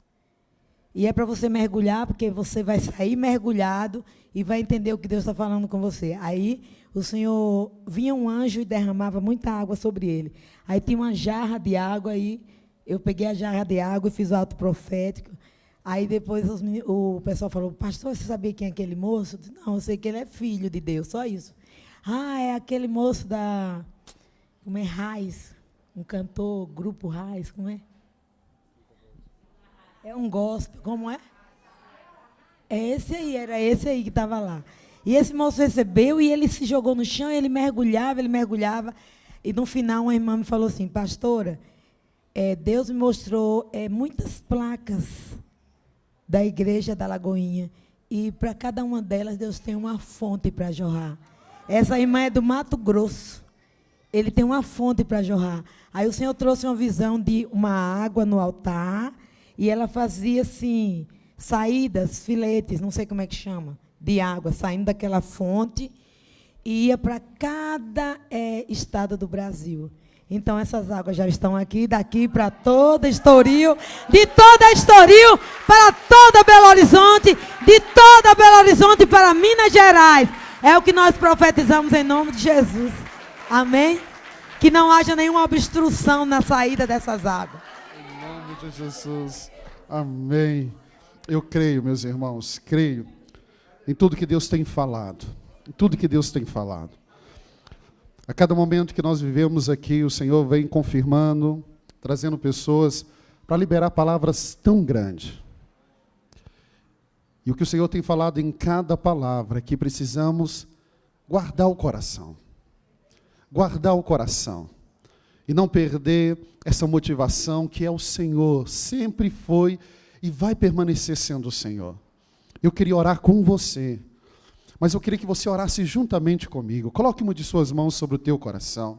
B: E é para você mergulhar, porque você vai sair mergulhado e vai entender o que Deus está falando com você. Aí o Senhor, vinha um anjo e derramava muita água sobre ele. Aí tinha uma jarra de água, aí eu peguei a jarra de água e fiz o ato profético. Aí depois o pessoal falou: pastor, você sabia quem é aquele moço? Eu disse: não, eu sei que ele é filho de Deus, só isso. Ah, é aquele moço como é, Raiz, um cantor, grupo Raiz, como é? É um gospel, como é? Era esse aí que estava lá. E esse moço recebeu e ele se jogou no chão, e ele mergulhava. E no final uma irmã me falou assim: pastora, Deus me mostrou muitas placas da igreja da Lagoinha. E para cada uma delas Deus tem uma fonte para jorrar. Essa irmã é do Mato Grosso. Ele tem uma fonte para jorrar. Aí o Senhor trouxe uma visão de uma água no altar. E ela fazia, assim, saídas, filetes, não sei como é que chama, de água, saindo daquela fonte, e ia para cada estado do Brasil. Então, essas águas já estão aqui, daqui para toda Estoril, de toda Estoril para toda Belo Horizonte, de toda Belo Horizonte para Minas Gerais. É o que nós profetizamos em nome de Jesus. Amém? Que não haja nenhuma obstrução na saída dessas águas.
C: Em nome de Jesus. Amém. Eu creio, meus irmãos, creio em tudo que Deus tem falado. Em tudo que Deus tem falado. A cada momento que nós vivemos aqui, o Senhor vem confirmando, trazendo pessoas para liberar palavras tão grandes. E o que o Senhor tem falado em cada palavra é que precisamos guardar o coração. Guardar o coração. E não perder essa motivação que é o Senhor, sempre foi e vai permanecer sendo o Senhor. Eu queria orar com você, mas eu queria que você orasse juntamente comigo. Coloque uma de suas mãos sobre o teu coração.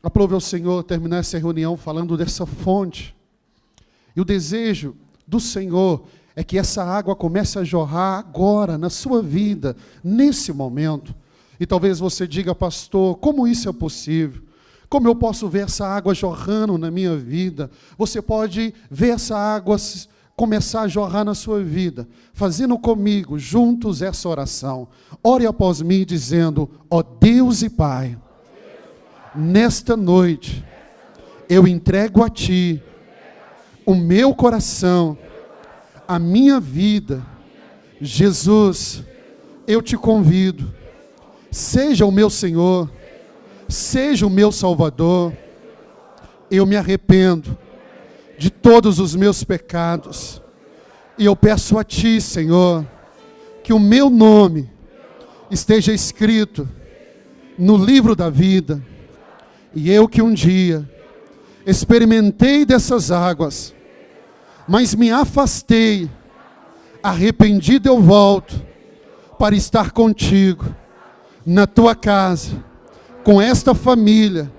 C: Aprove ao Senhor terminar essa reunião falando dessa fonte. E o desejo do Senhor é que essa água comece a jorrar agora, na sua vida, nesse momento. E talvez você diga: pastor, como isso é possível? Como eu posso ver essa água jorrando na minha vida? Você pode ver essa água começar a jorrar na sua vida, fazendo comigo, juntos, essa oração. Ore após mim, dizendo: ó Deus e Pai, nesta noite, eu entrego a Ti o meu coração, a minha vida. Jesus, eu te convido, seja o meu Senhor, seja o meu Salvador. Eu me arrependo de todos os meus pecados, e eu peço a Ti, Senhor, que o meu nome esteja escrito no livro da vida, e eu que um dia experimentei dessas águas, mas me afastei, arrependido eu volto para estar contigo, na Tua casa, com esta família,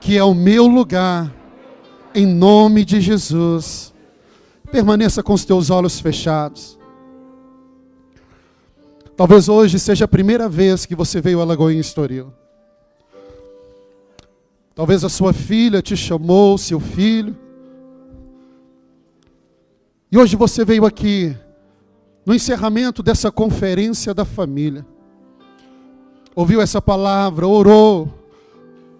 C: que é o meu lugar, em nome de Jesus. Permaneça com os teus olhos fechados. Talvez hoje seja a primeira vez que você veio a Lagoinha Estoril. Talvez a sua filha te chamou, seu filho. E hoje você veio aqui, no encerramento dessa conferência da família. Ouviu essa palavra, orou,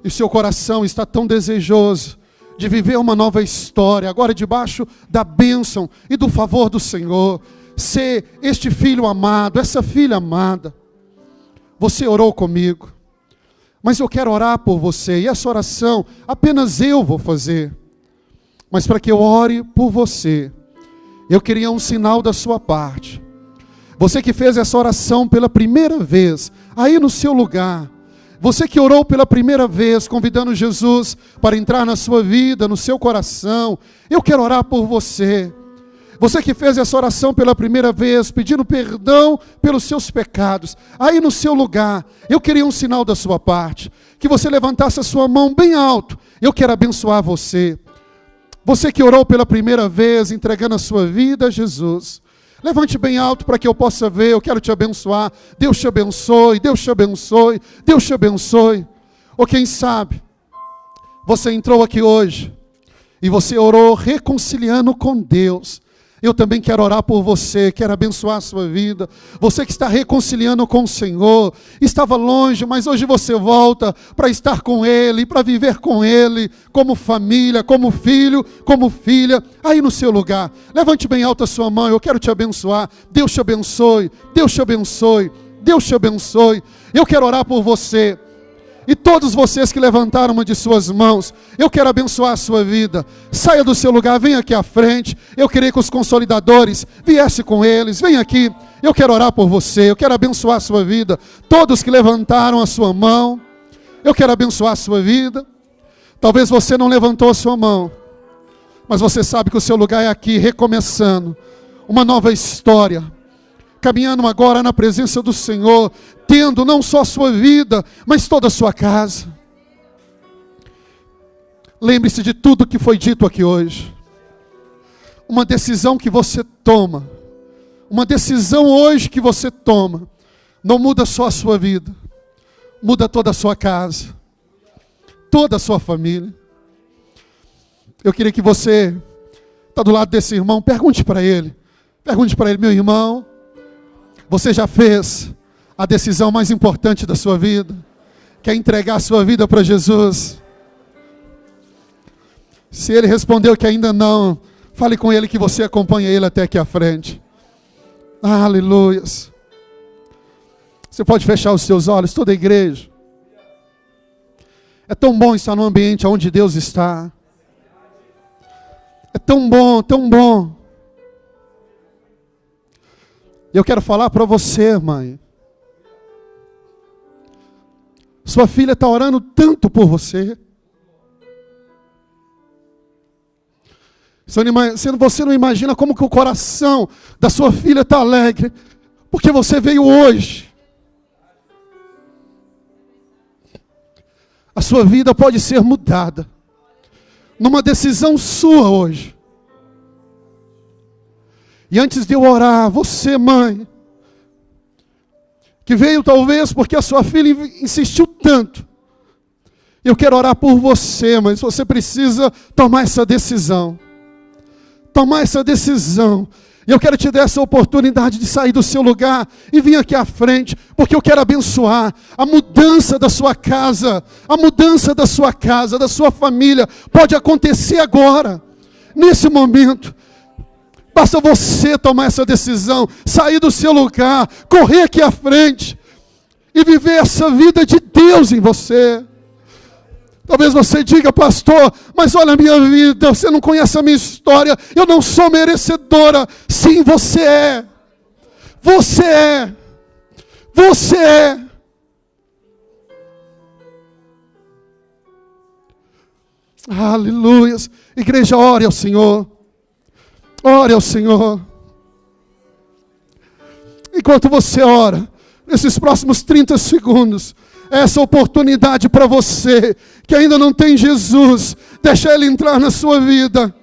C: e seu coração está tão desejoso de viver uma nova história, agora debaixo da bênção e do favor do Senhor, ser este filho amado, essa filha amada. Você orou comigo, Mas eu quero orar por você, e essa oração apenas eu vou fazer. Mas para que eu ore por você, eu queria um sinal da sua parte. Você que fez essa oração pela primeira vez, aí no seu lugar, você que orou pela primeira vez, convidando Jesus para entrar na sua vida, no seu coração, eu quero orar por você. Você que fez essa oração pela primeira vez, pedindo perdão pelos seus pecados, aí no seu lugar, eu queria um sinal da sua parte, que você levantasse a sua mão bem alto, eu quero abençoar você. Você que orou pela primeira vez, entregando a sua vida a Jesus, levante bem alto para que eu possa ver, eu quero te abençoar. Deus te abençoe, Deus te abençoe, Deus te abençoe. Ou quem sabe, você entrou aqui hoje e você orou reconciliando com Deus. Eu também quero orar por você, quero abençoar a sua vida. Você que está reconciliando com o Senhor, estava longe, mas hoje você volta para estar com Ele, para viver com Ele, como família, como filho, como filha, aí no seu lugar. Levante bem alto a sua mão, eu quero te abençoar. Deus te abençoe, Deus te abençoe, Deus te abençoe. Eu quero orar por você. E todos vocês que levantaram uma de suas mãos, eu quero abençoar a sua vida. Saia do seu lugar, venha aqui à frente. Eu queria que os consolidadores viessem com eles. Venha aqui, eu quero orar por você, eu quero abençoar a sua vida. Todos que levantaram a sua mão, eu quero abençoar a sua vida. Talvez você não levantou a sua mão, mas você sabe que o seu lugar é aqui, recomeçando uma nova história, caminhando agora na presença do Senhor, tendo não só a sua vida, mas toda a sua casa. Lembre-se de tudo que foi dito aqui hoje. Uma decisão que você toma, uma decisão hoje que você toma, não muda só a sua vida, muda toda a sua casa, toda a sua família. Eu queria que você, está do lado desse irmão, pergunte para ele, meu irmão, você já fez a decisão mais importante da sua vida? Quer entregar a sua vida para Jesus? Se ele respondeu que ainda não, fale com ele que você acompanha ele até aqui à frente. Aleluias. Você pode fechar os seus olhos, toda a igreja. É tão bom estar num ambiente onde Deus está. É tão bom, tão bom. Eu quero falar para você, mãe. Sua filha está orando tanto por você. Você não imagina como que o coração da sua filha está alegre, porque você veio hoje. A sua vida pode ser mudada numa decisão sua hoje. E antes de eu orar, você, mãe, que veio talvez porque a sua filha insistiu tanto, eu quero orar por você, mas você precisa tomar essa decisão. Tomar essa decisão. E eu quero te dar essa oportunidade de sair do seu lugar e vir aqui à frente, porque eu quero abençoar a mudança da sua casa. A mudança da sua casa, da sua família, pode acontecer agora, nesse momento. Basta você tomar essa decisão, sair do seu lugar, correr aqui à frente e viver essa vida de Deus em você. Talvez você diga, pastor, mas olha a minha vida, você não conhece a minha história, eu não sou merecedora. Sim, você é. Você é. Você é. Aleluia. Igreja, ore ao Senhor. Ore ao Senhor. Enquanto você ora, nesses próximos 30 segundos, essa oportunidade para você que ainda não tem Jesus, deixa Ele entrar na sua vida.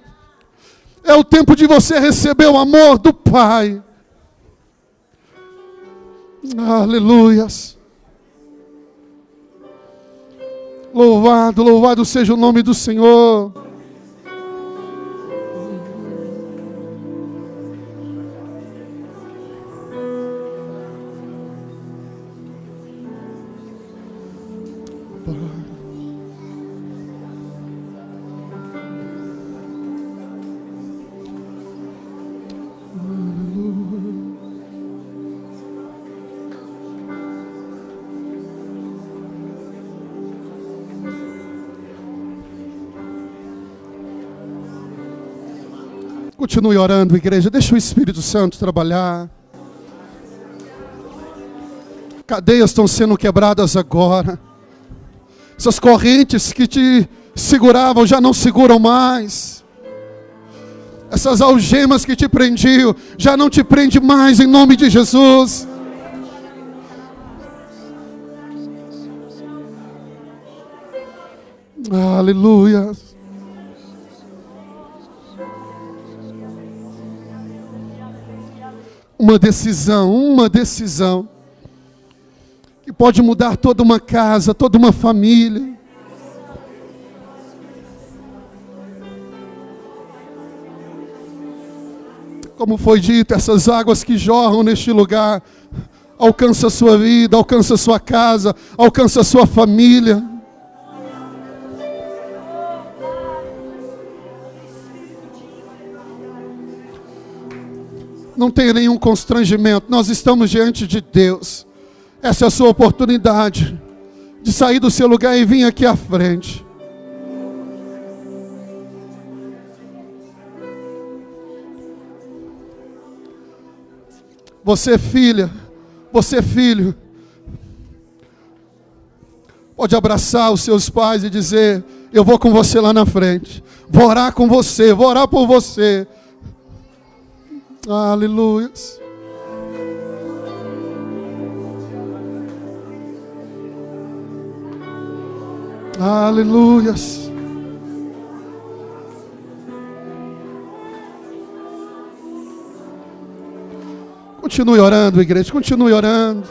C: É o tempo de você receber o amor do Pai. Aleluias. Louvado, louvado seja o nome do Senhor. Continue orando, igreja. Deixa o Espírito Santo trabalhar. Cadeias estão sendo quebradas agora. Essas correntes que te seguravam já não seguram mais. Essas algemas que te prendiam já não te prende mais, em nome de Jesus. Aleluia. Uma decisão que pode mudar toda uma casa, toda uma família. Como foi dito, essas águas que jorram neste lugar alcançam a sua vida, alcançam a sua casa, alcançam a sua família. Não tenha nenhum constrangimento, nós estamos diante de Deus. Essa é a sua oportunidade de sair do seu lugar e vir aqui à frente. Você, filha, você, filho, pode abraçar os seus pais e dizer: eu vou com você lá na frente, vou orar com você, vou orar por você. Aleluia. Aleluia. Continue orando, igreja, continue orando.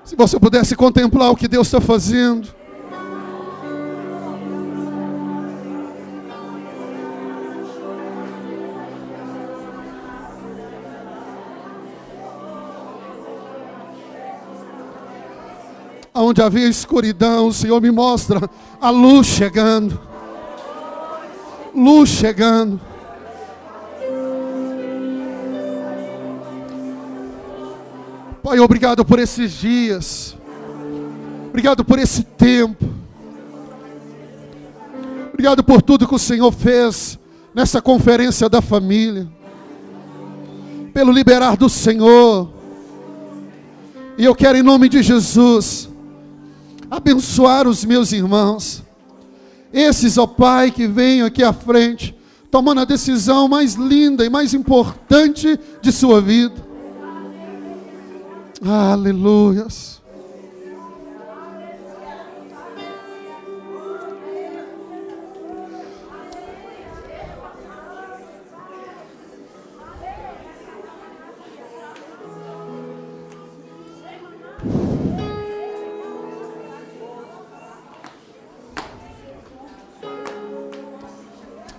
C: Se você pudesse contemplar o que Deus está fazendo. Onde havia escuridão, o Senhor me mostra a luz chegando. Luz chegando. Pai, obrigado por esses dias. Obrigado por esse tempo. Obrigado por tudo que o Senhor fez nessa conferência da família. Pelo liberar do Senhor. E eu quero, em nome de Jesus, abençoar os meus irmãos. Esses, ó Pai, que vêm aqui à frente, tomando a decisão mais linda e mais importante de sua vida. Aleluia.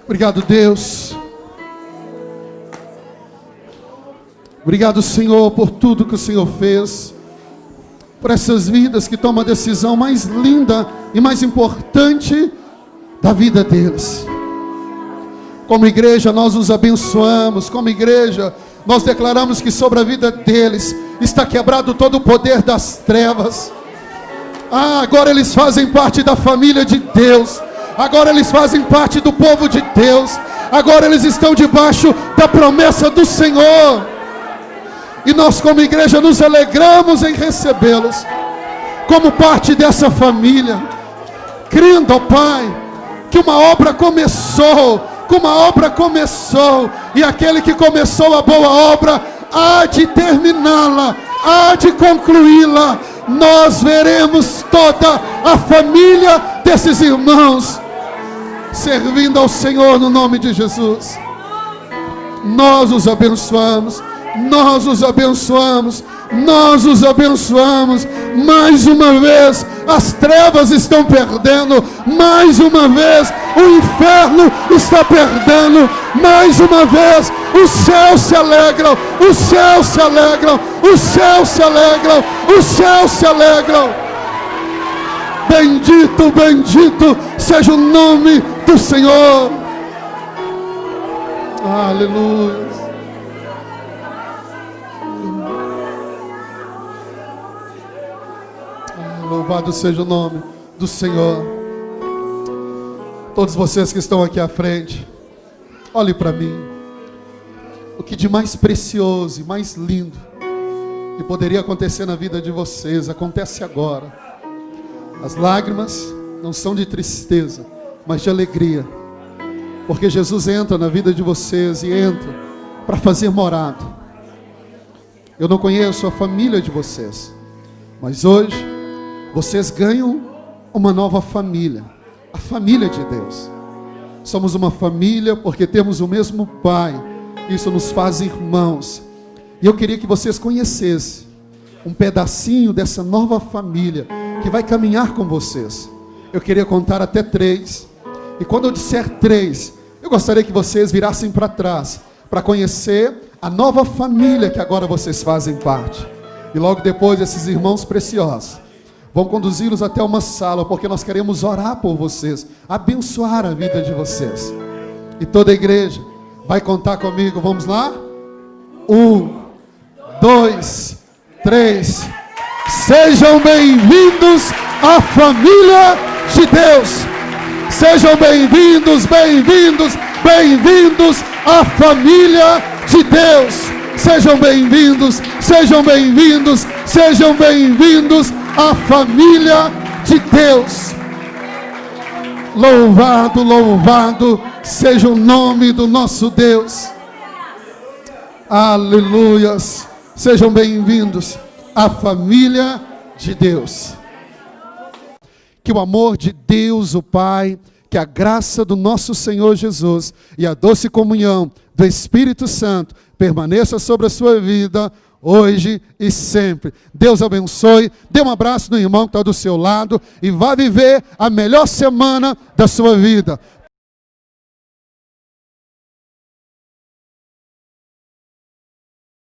C: Obrigado, Deus. Obrigado, Senhor, por tudo que o Senhor fez. Por essas vidas que tomam a decisão mais linda e mais importante da vida deles. Como igreja, nós os abençoamos. Como igreja, nós declaramos que sobre a vida deles está quebrado todo o poder das trevas. Agora eles fazem parte da família de Deus. Agora eles fazem parte do povo de Deus. Agora eles estão debaixo da promessa do Senhor. E nós, como igreja, nos alegramos em recebê-los como parte dessa família, crendo, ó Pai, que uma obra começou, e aquele que começou a boa obra há de terminá-la, há de concluí-la. Nós veremos toda a família desses irmãos servindo ao Senhor no nome de Jesus. Nós os abençoamos, nós os abençoamos, nós os abençoamos. Mais uma vez as trevas estão perdendo, mais uma vez o inferno está perdendo, mais uma vez os céus se alegram, os céus se alegram, os céus se alegram, os céus se alegram. Bendito, bendito seja o nome do Senhor. Aleluia. Louvado seja o nome do Senhor. Todos vocês que estão aqui à frente, olhe para mim. O que de mais precioso e mais lindo que poderia acontecer na vida de vocês, acontece agora. As lágrimas não são de tristeza, mas de alegria. Porque Jesus entra na vida de vocês e entra para fazer morada. Eu não conheço a família de vocês, mas hoje vocês ganham uma nova família, a família de Deus. Somos uma família porque temos o mesmo Pai, isso nos faz irmãos. E eu queria que vocês conhecessem um pedacinho dessa nova família que vai caminhar com vocês. Eu queria contar até 3, e quando eu disser 3, eu gostaria que vocês virassem para trás, para conhecer a nova família que agora vocês fazem parte. E logo depois esses irmãos preciosos vão conduzi-los até uma sala, porque nós queremos orar por vocês, abençoar a vida de vocês. E toda a igreja vai contar comigo, vamos lá? 1, 2, 3. Sejam bem-vindos à família de Deus. Sejam bem-vindos, bem-vindos, bem-vindos à família de Deus. Sejam bem-vindos, sejam bem-vindos, sejam bem-vindos à família de Deus. Louvado, louvado seja o nome do nosso Deus. Aleluias. Sejam bem-vindos à família de Deus. Que o amor de Deus, o Pai, que a graça do nosso Senhor Jesus e a doce comunhão do Espírito Santo permaneça sobre a sua vida, hoje e sempre. Deus abençoe. Dê um abraço no irmão que está do seu lado e vá viver a melhor semana da sua vida.